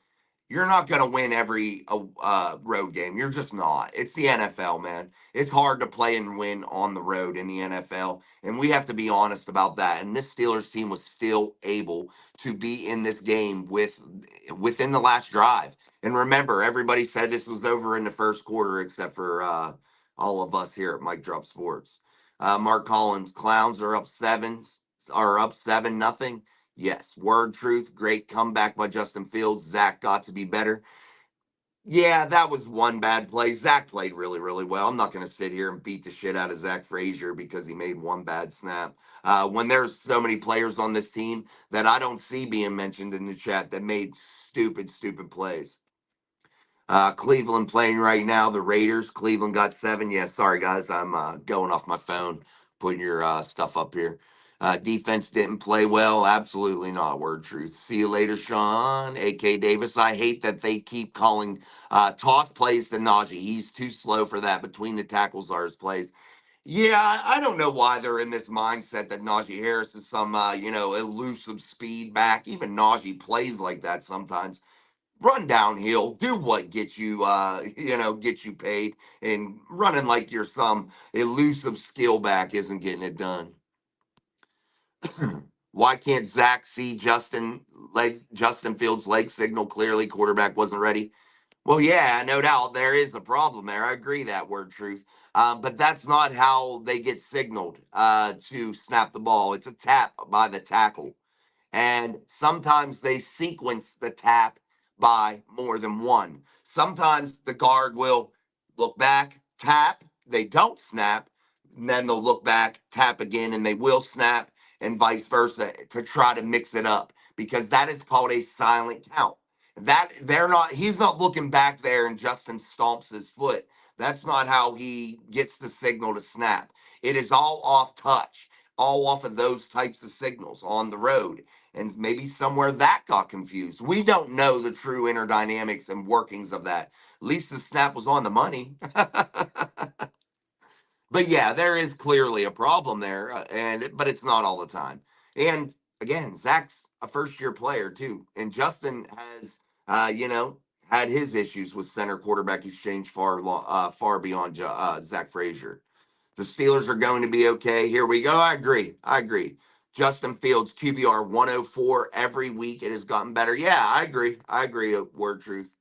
You're not going to win every road game. You're just not. It's the NFL, man. It's hard to play and win on the road in the NFL, and we have to be honest about that. And this Steelers team was still able to be in this game within the last drive. And remember, everybody said this was over in the first quarter, except for all of us here at Mike Drop Sports. Mark Collins, Clowns are up 7-0. Yes, word truth. Great comeback by Justin Fields. Zach got to be better. Yeah, that was one bad play. Zach played really, really well. I'm not going to sit here and beat the shit out of Zach Frazier because he made one bad snap. When there's so many players on this team that I don't see being mentioned in the chat that made stupid, stupid plays. Cleveland playing right now. The Raiders. Cleveland got 7. Yeah, sorry guys, I'm going off my phone, putting your stuff up here. Defense didn't play well. Absolutely not. Word truth. See you later, Sean. A.K. Davis. I hate that they keep calling toss plays to Najee. He's too slow for that. Between the tackles are his plays. Yeah, I don't know why they're in this mindset that Najee Harris is some, elusive speed back. Even Najee plays like that sometimes. Run downhill, do what gets you, gets you paid, and running like you're some elusive skill back isn't getting it done. Why can't Zach see Justin Fields' leg signal clearly? Quarterback wasn't ready. Well, yeah, no doubt there is a problem there. I agree that word truth. But that's not how they get signaled to snap the ball. It's a tap by the tackle. And sometimes they sequence the tap by more than one. Sometimes the guard will look back, tap, they don't snap, and then they'll look back, tap again, and they will snap, and vice versa to try to mix it up because that is called a silent count. That he's not looking back there and Justin stomps his foot. That's not how he gets the signal to snap. It is all off touch, all off of those types of signals on the road, and maybe somewhere that got confused. We don't know the true inner dynamics and workings of that. At least the snap was on the money. But yeah, there is clearly a problem there, but it's not all the time. And again, Zach's a first-year player too, and Justin has, had his issues with center quarterback exchange far beyond Zach Frazier. The Steelers are going to be okay. Here we go. I agree. I agree. Justin Fields, QBR 104 every week. It has gotten better. Yeah, I agree. I agree. Word truth.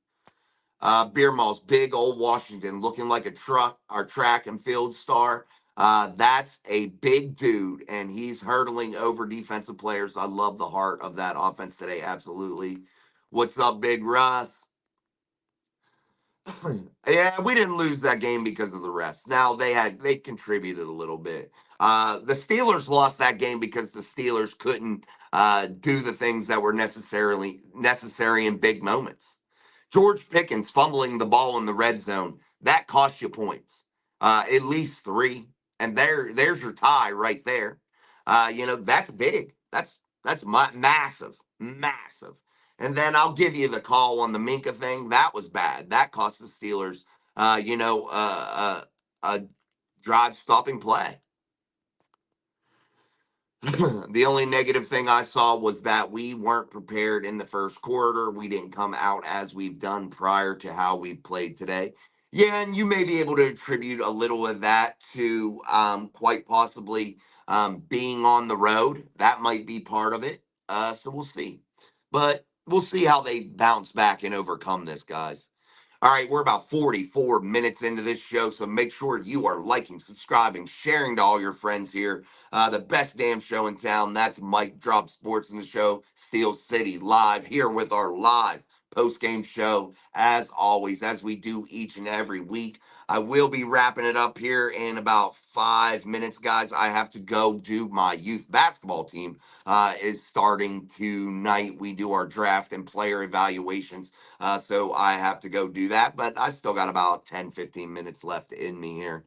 Beer Malls, big old Washington, looking like a truck, our track and field star. That's a big dude, and he's hurdling over defensive players. I love the heart of that offense today. Absolutely. What's up, Big Russ? Yeah, we didn't lose that game because of the refs. Now they contributed a little bit. The Steelers lost that game because the Steelers couldn't do the things that were necessarily necessary in big moments. George Pickens fumbling the ball in the red zone that cost you points, at least 3, and there's your tie right there. That's big. That's massive, massive. And then I'll give you the call on the Minka thing. That was bad. That cost the Steelers, a drive stopping play. The only negative thing I saw was that we weren't prepared in the first quarter. We didn't come out as we've done prior to how we played today. Yeah, and you may be able to attribute a little of that to quite possibly being on the road. That might be part of it. So we'll see. But we'll see how they bounce back and overcome this, guys. All right, we're about 44 minutes into this show, so make sure you are liking, subscribing, sharing to all your friends here. The best damn show in town. That's Mike Drop Sports in the show, Steel City Live, here with our live post-game show as always, as we do each and every week. I will be wrapping it up here in about 5 minutes, guys. I have to go do my youth basketball team is starting tonight. We do our draft and player evaluations. So I have to go do that, but I still got about 10, 15 minutes left in me here.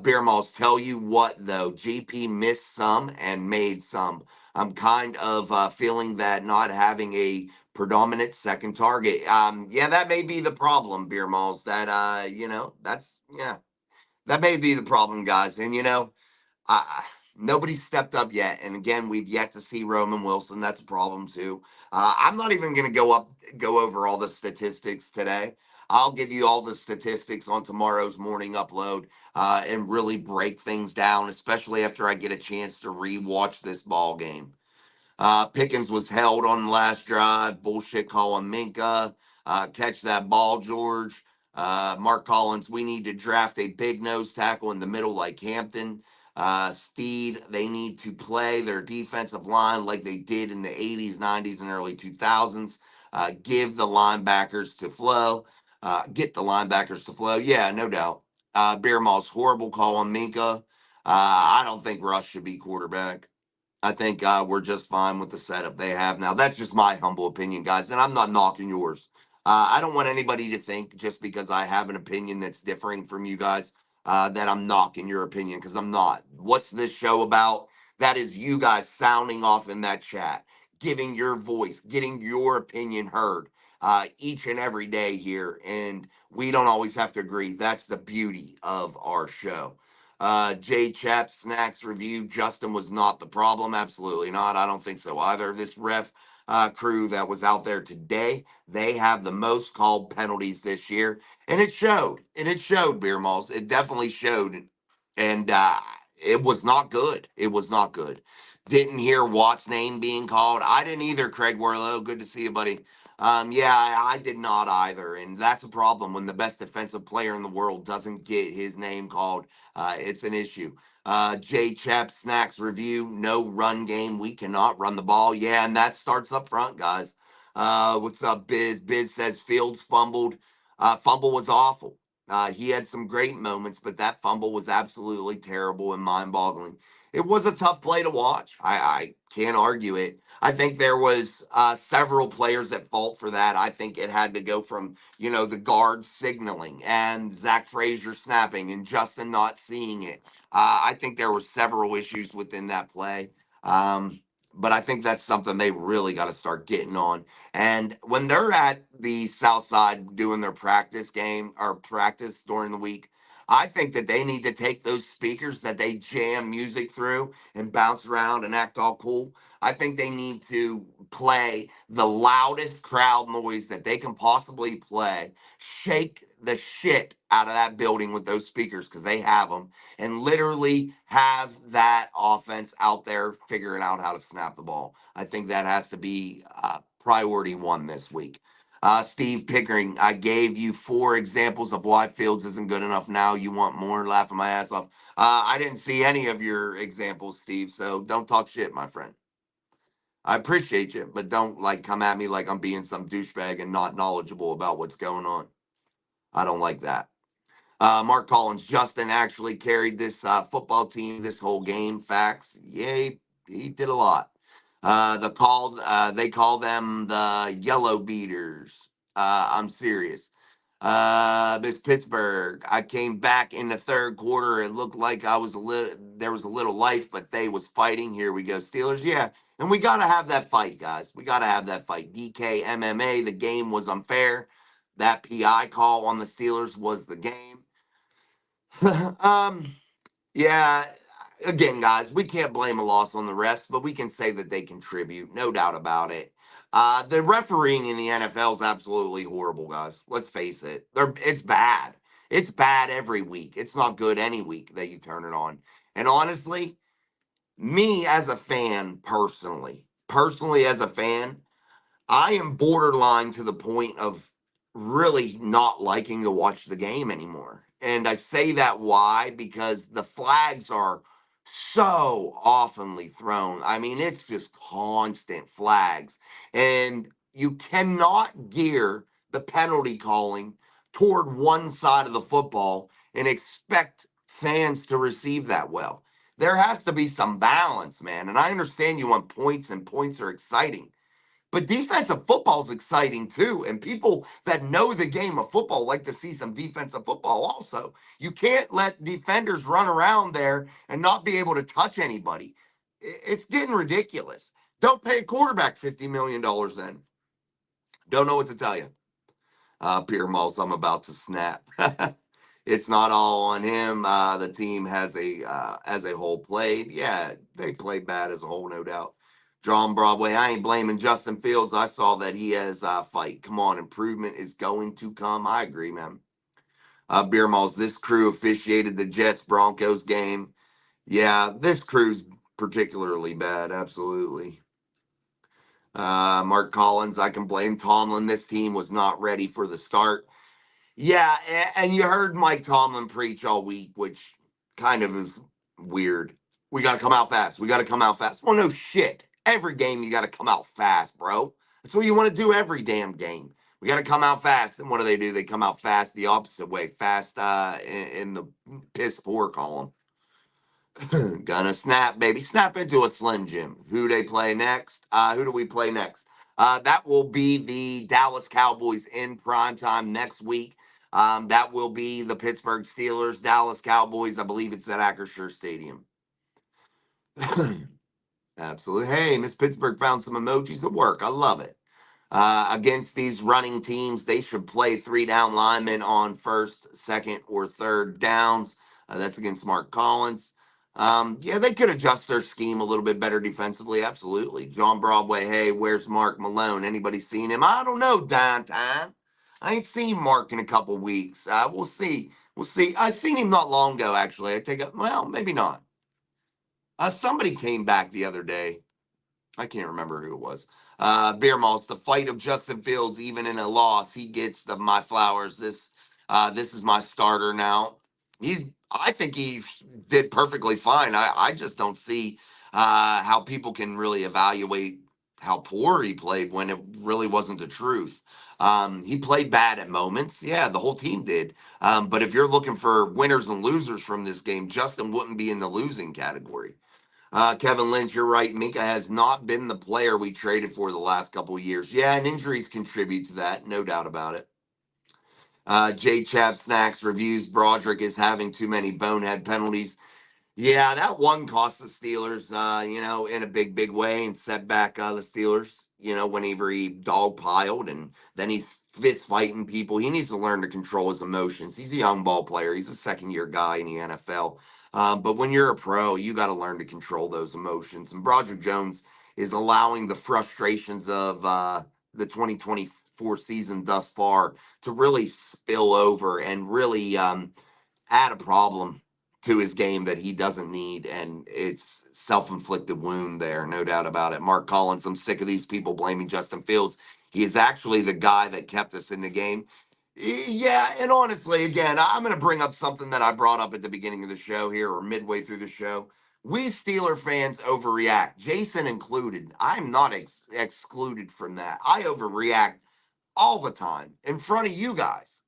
Beer Malls, tell you what though, GP missed some and made some. I'm kind of feeling that not having a predominant second target. Yeah, that may be the problem, Beer Malls. That that's yeah, that may be the problem, guys. And nobody stepped up yet. And again, we've yet to see Roman Wilson. That's a problem too. I'm not even going to go over all the statistics today. I'll give you all the statistics on tomorrow's morning upload and really break things down, especially after I get a chance to rewatch this ball game. Pickens was held on the last drive. Bullshit calling Minka. Catch that ball, George. Mark Collins, we need to draft a big nose tackle in the middle like Hampton. Steed, they need to play their defensive line like they did in the 80s, 90s, and early 2000s. Give the linebackers to flow. Get the linebackers to flow. Yeah, no doubt. Beer Moss, horrible call on Minka. I don't think Russ should be quarterback. I think we're just fine with the setup they have now. That's just my humble opinion, guys, and I'm not knocking yours. I don't want anybody to think just because I have an opinion that's differing from you guys that I'm knocking your opinion because I'm not. What's this show about? That is you guys sounding off in that chat, giving your voice, getting your opinion heard each and every day here, and we don't always have to agree. That's the beauty of our show. Jay Chap snacks review. Justin was not the problem. Absolutely not. I don't think so either. This ref crew that was out there today, they have the most called penalties this year, and it showed. And it showed, Beer Malls. It definitely showed, and it was not good. It was not good. Didn't hear Watt's name being called. I didn't either. Craig Worlow, good to see you, buddy. Yeah, I did not either, and that's a problem when the best defensive player in the world doesn't get his name called. It's an issue. Jay Chap Snacks review. No run game. We cannot run the ball. Yeah, and that starts up front, guys. What's up, Biz? Biz says Fields fumbled. Fumble was awful. He had some great moments, but that fumble was absolutely terrible and mind-boggling. It was a tough play to watch. I can't argue it. I think there was several players at fault for that. I think it had to go from the guard signaling and Zach Frazier snapping and Justin not seeing it. I think there were several issues within that play. But I think that's something they really got to start getting on. And when they're at the South Side doing their practice game or practice during the week, I think that they need to take those speakers that they jam music through and bounce around and act all cool. I think they need to play the loudest crowd noise that they can possibly play, shake the shit out of that building with those speakers because they have them, and literally have that offense out there figuring out how to snap the ball. I think that has to be priority one this week. Steve Pickering, I gave you 4 examples of why Fields isn't good enough now. You want more? Laughing my ass off. I didn't see any of your examples, Steve, so don't talk shit, my friend. I appreciate you, but don't come at me like I'm being some douchebag and not knowledgeable about what's going on. I don't like that. Mark Collins, Justin actually carried this football team this whole game. Facts. Yay, he did a lot. They call them the Yellow Beaters. I'm serious. Miss Pittsburgh, I came back in the third quarter. It looked like there was a little life, but they was fighting. Here we go, Steelers. Yeah, and we got to have that fight, guys. We got to have that fight. DK MMA, the game was unfair. That PI call on the Steelers was the game. um, yeah, again, guys, we can't blame a loss on the refs, but we can say that they contribute, no doubt about it. The refereeing in the NFL is absolutely horrible, guys. Let's face it. It's bad. It's bad every week. It's not good any week that you turn it on. And honestly, me as a fan, personally as a fan, I am borderline to the point of really not liking to watch the game anymore. And I say that why? Because the flags are so oftenly thrown. I mean, it's just constant flags. And You cannot gear the penalty calling toward one side of the football and expect fans to receive that well. There has to be some balance, man. And I understand you want points, and points are exciting. But defensive football is exciting too. And people that know the game of football like to see some defensive football also. You can't let defenders run around there and not be able to touch anybody. It's getting ridiculous. Don't pay a quarterback $50 million then. Don't know what to tell you. Peter Moss, I'm about to snap. It's not all on him. The team has as a whole played. Yeah, they played bad as a whole, no doubt. John Broadway, I ain't blaming Justin Fields. I saw that he has fight. Come on, improvement is going to come. I agree, man. Beer Malls, this crew officiated the Jets Broncos game. Yeah, this crew's particularly bad. Absolutely. Mark Collins, I can blame Tomlin. This team was not ready for the start. Yeah, and you heard Mike Tomlin preach all week, which kind of is weird. We got to come out fast. We got to come out fast. Well, no shit. Every game you got to come out fast, bro. That's what you want to do every damn game. We got to come out fast. And what do? They come out fast the opposite way. Fast in the piss poor column. Gonna snap, baby. Snap into a Slim Jim. Who they play next? Who do we play next? That will be the Dallas Cowboys in primetime next week. That will be the Pittsburgh Steelers, Dallas Cowboys. I believe it's at Acrisure Stadium. Absolutely. Hey, Miss Pittsburgh found some emojis at work. I love it. Against these running teams, they should play 3 down linemen on first, second, or third downs. That's against Mark Collins. Yeah, they could adjust their scheme a little bit better defensively. Absolutely. John Broadway, hey, where's Mark Malone? Anybody seen him? I don't know, Downtown. I ain't seen Mark in a couple weeks. We'll see. We'll see. I seen him not long ago, actually. I take it. Well, maybe not. Somebody came back the other day. I can't remember who it was. Beer Malls, the fight of Justin Fields, even in a loss, he gets my flowers. This is my starter now. I think he did perfectly fine. I just don't see how people can really evaluate how poor he played when it really wasn't the truth. He played bad at moments. Yeah, the whole team did. But if you're looking for winners and losers from this game, Justin wouldn't be in the losing category. Kevin Lynch, you're right. Minka has not been the player we traded for the last couple of years. Yeah, and injuries contribute to that, no doubt about it. J Chap Snacks reviews Broderick is having too many bonehead penalties. Yeah, that one cost the Steelers, in a big, big way and set back the Steelers, whenever he dogpiled and then he's fist fighting people. He needs to learn to control his emotions. He's a young ball player. He's a second-year guy in the NFL. But when you're a pro, you got to learn to control those emotions. And Broderick Jones is allowing the frustrations of the 2024 season thus far to really spill over and really add a problem to his game that he doesn't need, and it's self-inflicted wound there, no doubt about it. Mark Collins, I'm sick of these people blaming Justin Fields. He is actually the guy that kept us in the game. Yeah, and honestly, again, I'm going to bring up something that I brought up at the beginning of the show here or midway through the show. We Steeler fans overreact, Jason included. I'm not excluded from that. I overreact all the time in front of you guys.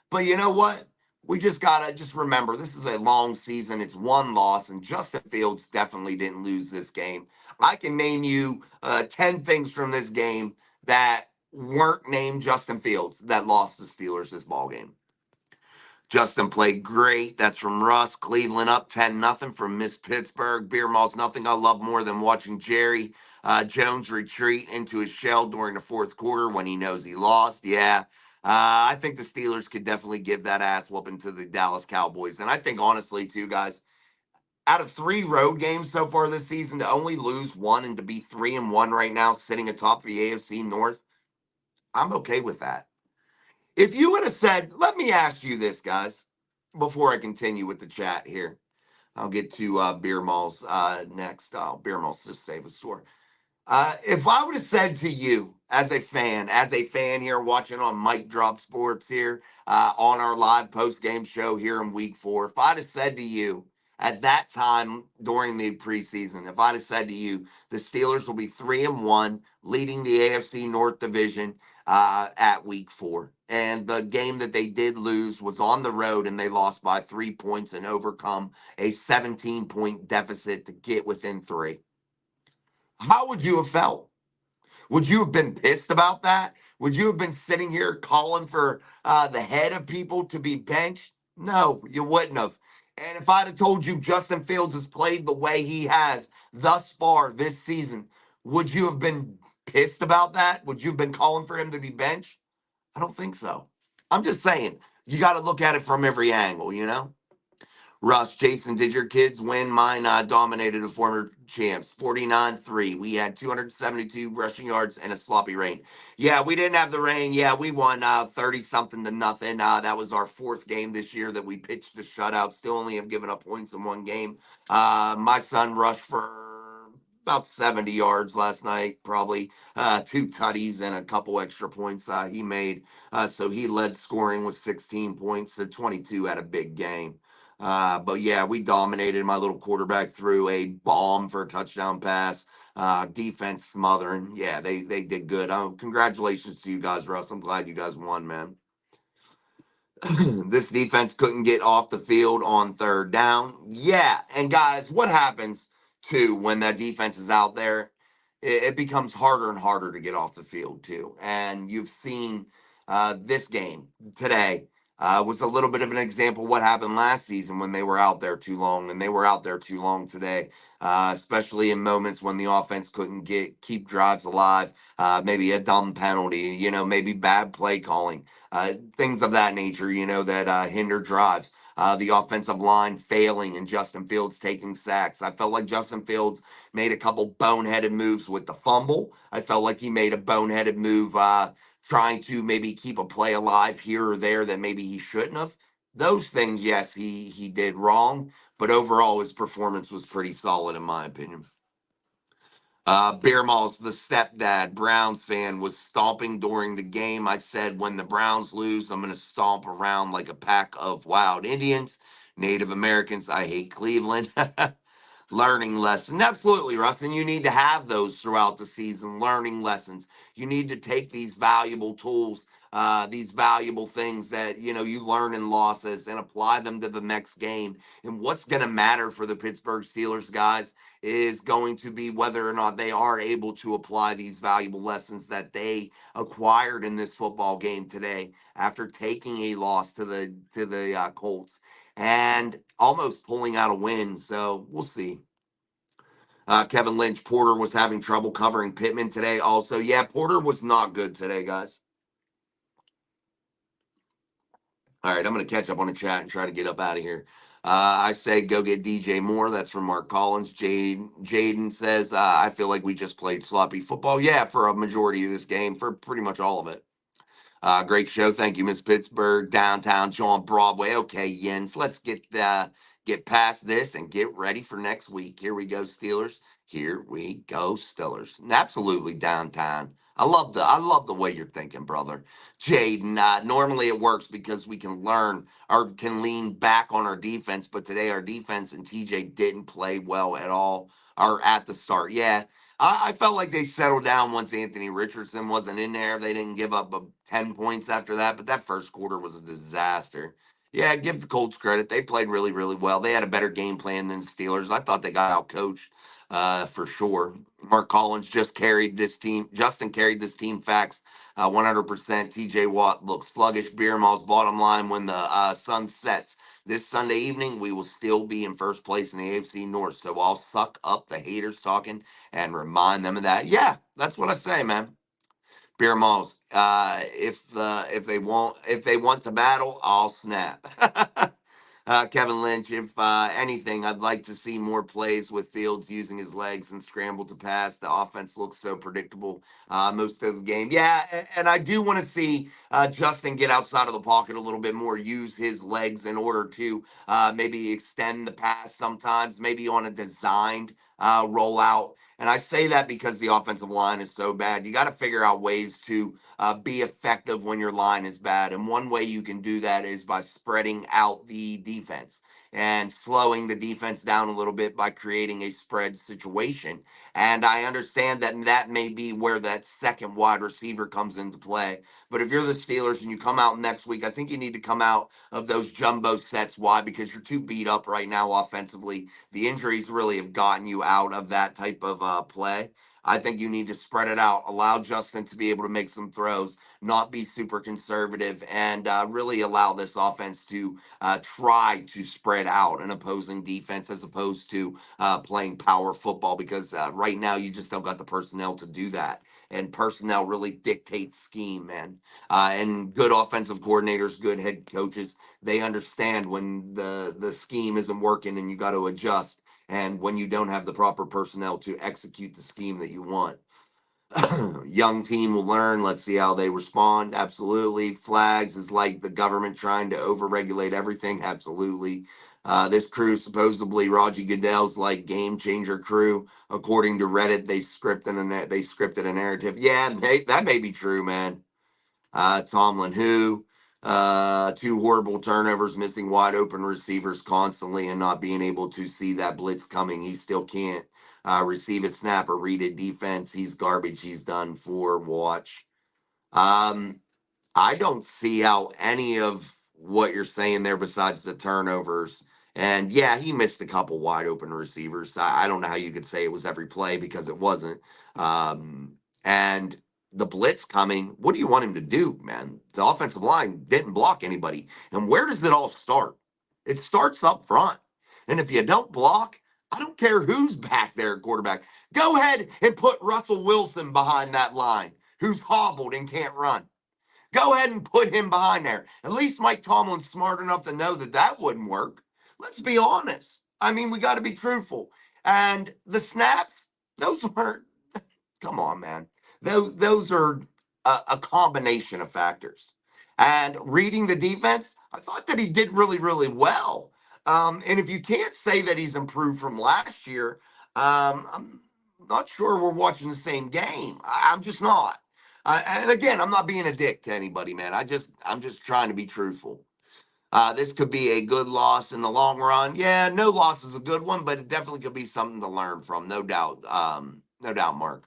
But you know what? We just gotta just remember this is a long season. It's one loss, and Justin Fields definitely didn't lose this game. I can name you 10 things from this game that weren't named Justin Fields that lost the Steelers this ball game. Justin played great. That's from Russ. Cleveland up 10-0 from Miss Pittsburgh. Beer Malls, nothing I love more than watching Jerry Jones retreat into his shell during the fourth quarter when he knows he lost. Yeah, I think the Steelers could definitely give that ass whooping to the Dallas Cowboys. And I think, honestly, too, guys, out of 3 road games so far this season, to only lose one and to be 3-1 right now, sitting atop the AFC North, I'm okay with that. If you would have said, let me ask you this, guys, before I continue with the chat here. I'll get to Beer Malls next. Beer Malls just save a store. If I would have said to you as a fan here watching on Mike Drop Sports here on our live post-game show here in week 4, if I'd have said to you at that time during the preseason, if I'd have said to you, the Steelers will be 3-1, leading the AFC North Division at week 4. And the game that they did lose was on the road, and they lost by 3 points and overcome a 17-point deficit to get within 3. How would you have felt? Would you have been pissed about that? Would you have been sitting here calling for the head of people to be benched? No, you wouldn't have. And if I'd have told you Justin Fields has played the way he has thus far this season, would you have been pissed about that? Would you have been calling for him to be benched? I don't think so. I'm just saying, you got to look at it from every angle, you know? Russ, Jason, did your kids win? Mine dominated the former champs 49-3. We had 272 rushing yards and a sloppy rain. Yeah, we didn't have the rain. Yeah, we won 30 something to nothing. That was our 4th game this year that we pitched a shutout. Still only have given up points in 1 game. My son rushed for about 70 yards last night, probably 2 tutties and a couple extra points he made. So he led scoring with 16 points. So 22 had a big game. But yeah, we dominated. My little quarterback threw a bomb for a touchdown pass. Defense smothering. Yeah, they did good. Congratulations to you guys, Russ. I'm glad you guys won, man. This defense couldn't get off the field on 3rd down. Yeah, and guys, what happens too when that defense is out there? It becomes harder and harder to get off the field too. And you've seen this game today was a little bit of an example of what happened last season when they were out there too long, and they were out there too long today, especially in moments when the offense couldn't keep drives alive. Maybe a dumb penalty, maybe bad play calling, things of that nature, that hinder drives. The offensive line failing and Justin Fields taking sacks. I felt like Justin Fields made a couple boneheaded moves with the fumble. I felt like he made a boneheaded move trying to maybe keep a play alive here or there that maybe he shouldn't have. Those things, yes, he did wrong, but overall his performance was pretty solid in my opinion. Beer Malls, the stepdad, Browns fan, was stomping during the game. I said, when the Browns lose, I'm going to stomp around like a pack of wild Indians. Native Americans, I hate Cleveland. Learning lesson. Absolutely, Russ. And you need to have those throughout the season, learning lessons. You need to take these valuable tools, these valuable things that, you learn in losses and apply them to the next game. And what's going to matter for the Pittsburgh Steelers, guys, is going to be whether or not they are able to apply these valuable lessons that they acquired in this football game today after taking a loss to the Colts and almost pulling out a win. So we'll see. Kevin Lynch, Porter was having trouble covering Pittman today. Also, yeah, Porter was not good today, guys. All right, I'm going to catch up on the chat and try to get up out of here. I say go get DJ Moore. That's from Mark Collins. Jaden says, I feel like we just played sloppy football. Yeah, for a majority of this game, for pretty much all of it. Great show. Thank you, Miss Pittsburgh. Downtown Joe on Broadway. Okay, Jens, let's get past this and get ready for next week. Here we go, Steelers. Here we go, Steelers. Absolutely downtown. I love the way you're thinking, brother. Jaden, normally it works because we can learn or can lean back on our defense, but today our defense and TJ didn't play well at all or at the start. Yeah, I felt like they settled down once Anthony Richardson wasn't in there. They didn't give up 10 points after that, but that first quarter was a disaster. Yeah, give the Colts credit. They played really, really well. They had a better game plan than the Steelers. I thought they got out coached for sure. Mark Collins just carried this team. Justin carried this team. Facts. 100%. TJ Watt looks sluggish. Beer Malls, bottom line, when the sun sets this Sunday evening, we will still be in first place in the AFC North. So I'll suck up the haters talking and remind them of that. Yeah, that's what I say, man. Beer Malls. If they want to battle, I'll snap. Kevin Lynch, if anything, I'd like to see more plays with Fields using his legs and scramble to pass. The offense looks so predictable most of the game. Yeah, and I do want to see Justin get outside of the pocket a little bit more, use his legs in order to maybe extend the pass sometimes, maybe on a designed rollout. And I say that because the offensive line is so bad. You got to figure out ways to be effective when your line is bad. And one way you can do that is by spreading out the defense and slowing the defense down a little bit by creating a spread situation. And I understand that that may be where that second wide receiver comes into play. But if you're the Steelers and you come out next week, I think you need to come out of those jumbo sets. Why? Because you're too beat up right now offensively. The injuries really have gotten you out of that type of play. I think you need to spread it out, allow Justin to be able to make some throws, not be super conservative, and really allow this offense to try to spread out an opposing defense as opposed to playing power football because right now you just don't got the personnel to do that. And personnel really dictates scheme, man. And good offensive coordinators, good head coaches, they understand when the scheme isn't working and you got to adjust. And when you don't have the proper personnel to execute the scheme that you want. Young team will learn. Let's see how they respond. Absolutely. Flags is like the government trying to overregulate everything. Absolutely. This crew, supposedly Raji Goodell's like game changer crew. According to Reddit, they scripted a narrative. Yeah, that may be true, man. Tomlin, who two horrible turnovers, missing wide open receivers constantly, and not being able to see that blitz coming. He still can't receive a snap or read a defense. He's garbage. He's done for. Watch. Um, I don't see how any of what you're saying there, besides the turnovers. And yeah, he missed a couple wide open receivers. I don't know how you could say it was every play because it wasn't. And the blitz coming, what do you want him to do, man? The offensive line didn't block anybody. And where does it all start? It starts up front. And if you don't block, I don't care who's back there at quarterback. Go ahead and put Russell Wilson behind that line, who's hobbled and can't run. Go ahead and put him behind there. At least Mike Tomlin's smart enough to know that that wouldn't work. Let's be honest. I mean, we got to be truthful. And the snaps, those weren't, come on, man. Those are a combination of factors. And reading the defense, I thought that he did really, really well. And if you can't say that he's improved from last year, I'm not sure we're watching the same game. I'm just not. And again, I'm not being a dick to anybody, man. I'm just trying to be truthful. This could be a good loss in the long run. Yeah, no loss is a good one, but it definitely could be something to learn from, no doubt. No doubt, Mark.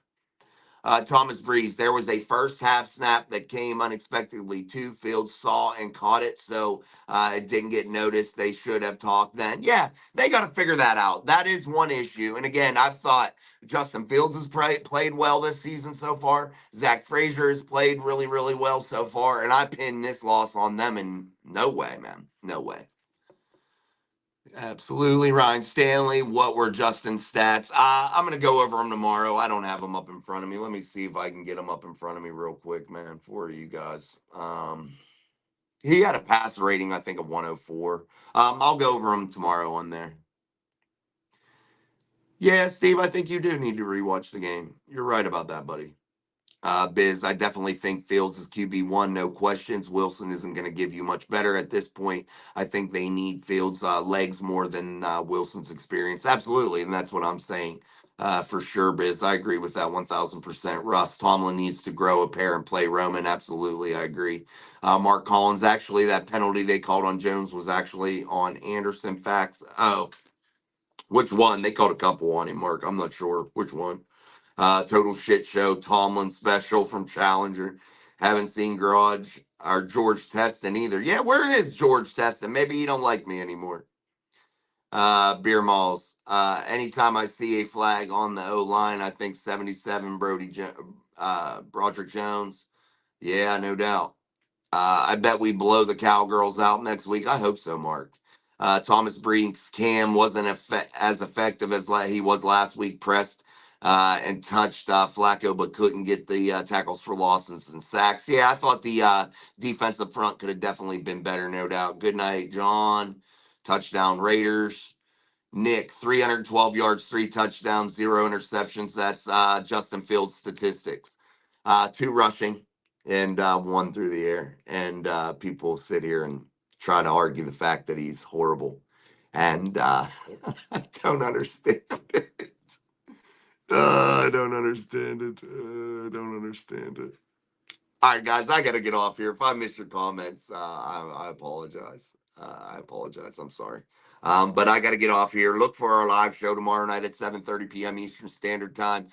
Thomas Breeze, there was a first half snap that came unexpectedly to Fields, saw and caught it, so it didn't get noticed. They should have talked then. Yeah, they got to figure that out. That is one issue. And again, I've thought Justin Fields has played well this season so far. Zach Frazier has played really, really well so far. And I pin this loss on them, and no way, man. No way. Absolutely, Ryan Stanley. What were Justin's stats? I'm gonna go over them tomorrow. I don't have them up in front of me. Let me see if I can get them up in front of me real quick, man, for you guys. He had a pass rating, I think, of 104. I'll go over them tomorrow on there. Yeah, Steve, I think you do need to rewatch the game. You're right about that, buddy. Biz, I definitely think Fields is QB1, no questions. Wilson isn't going to give you much better at this point. I think they need Fields' legs more than Wilson's experience. Absolutely, and that's what I'm saying for sure, Biz. I agree with that 1,000%. Russ Tomlin needs to grow a pair and play Roman. Absolutely, I agree. Mark Collins, actually, that penalty they called on Jones was actually on Anderson. Facts. Oh, which one? They called a couple on him, Mark. I'm not sure which one. Total shit show. Tomlin special from Challenger. Haven't seen Garage or George Teston either. Yeah, where is George Teston? Maybe he don't like me anymore. Beer malls. Anytime I see a flag on the O line, I think 77 Broderick Jones. Yeah, no doubt. I bet we blow the Cowgirls out next week. I hope so, Mark. Thomas Breeks Cam wasn't as effective as he was last week. Pressed and touched Flacco, but couldn't get the tackles for losses and sacks. Yeah, I thought the defensive front could have definitely been better, no doubt. Good night, John. Touchdown Raiders. Nick, 312 yards, 3 touchdowns, 0 interceptions. That's Justin Fields' statistics. Two rushing and one through the air. And people sit here and try to argue the fact that he's horrible. And I don't understand it. I don't understand it. I don't understand it. All right, guys, I got to get off here. If I missed your comments, I apologize. I apologize. I'm sorry. But I got to get off here. Look for our live show tomorrow night at 7:30 p.m. Eastern Standard Time.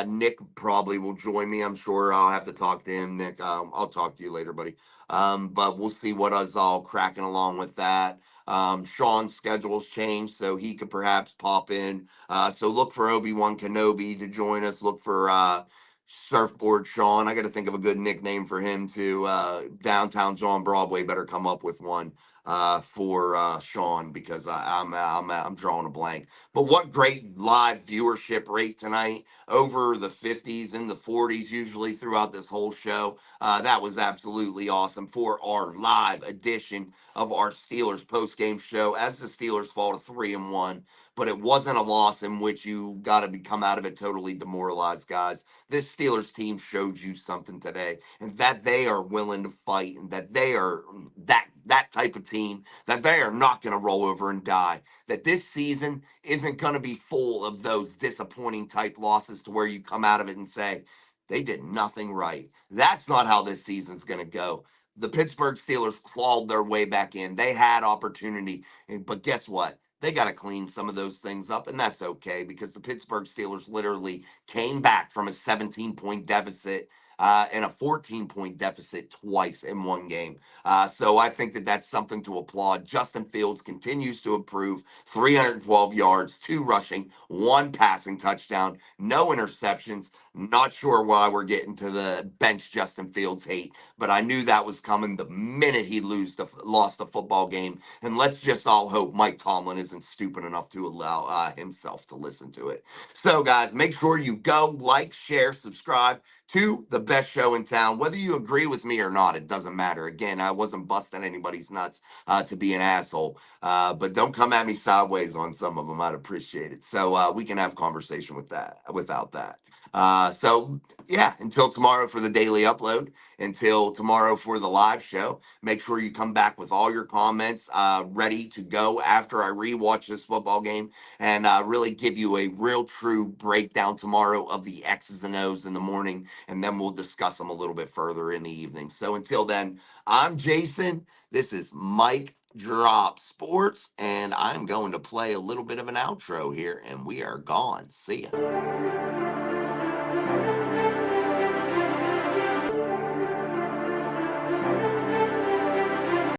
Nick probably will join me. I'm sure I'll have to talk to him. Nick, I'll talk to you later, buddy. But we'll see what us all cracking along with that. Sean's schedule's changed, so he could perhaps pop in. So look for Obi-Wan Kenobi to join us. Look for Surfboard Sean. I got to think of a good nickname for him too. Downtown John Broadway better come up with one for Sean because I'm drawing a blank. But what great live viewership rate tonight, over the 50s and the 40s usually throughout this whole show. That was absolutely awesome for our live edition of our Steelers post game show as the Steelers fall to 3-1. But it wasn't a loss in which you got to come out of it totally demoralized, guys. This Steelers team showed you something today, and that they are willing to fight, and that they are that type of team, that they are not going to roll over and die. That this season isn't going to be full of those disappointing type losses to where you come out of it and say they did nothing right. That's not how this season's going to go. The Pittsburgh Steelers clawed their way back in. They had opportunity, but guess what? They got to clean some of those things up, and that's okay because the Pittsburgh Steelers literally came back from a 17-point deficit and a 14-point deficit twice in one game. So I think that that's something to applaud. Justin Fields continues to improve. 312 yards, 2 rushing, 1 passing touchdown, no interceptions. Not sure why we're getting to the bench Justin Fields hate, but I knew that was coming the minute he lost the football game. And let's just all hope Mike Tomlin isn't stupid enough to allow himself to listen to it. So, guys, make sure you go like, share, subscribe to the best show in town. Whether you agree with me or not, it doesn't matter. Again, I wasn't busting anybody's nuts to be an asshole, but don't come at me sideways on some of them. I'd appreciate it. So we can have conversation with that without that. So yeah, until tomorrow for the daily upload, until tomorrow for the live show, make sure you come back with all your comments ready to go after I rewatch this football game and really give you a real true breakdown tomorrow of the X's and O's in the morning, and then we'll discuss them a little bit further in the evening. So until then, I'm Jason. This is Mike Drop Sports, and I'm going to play a little bit of an outro here, and we are gone. See ya.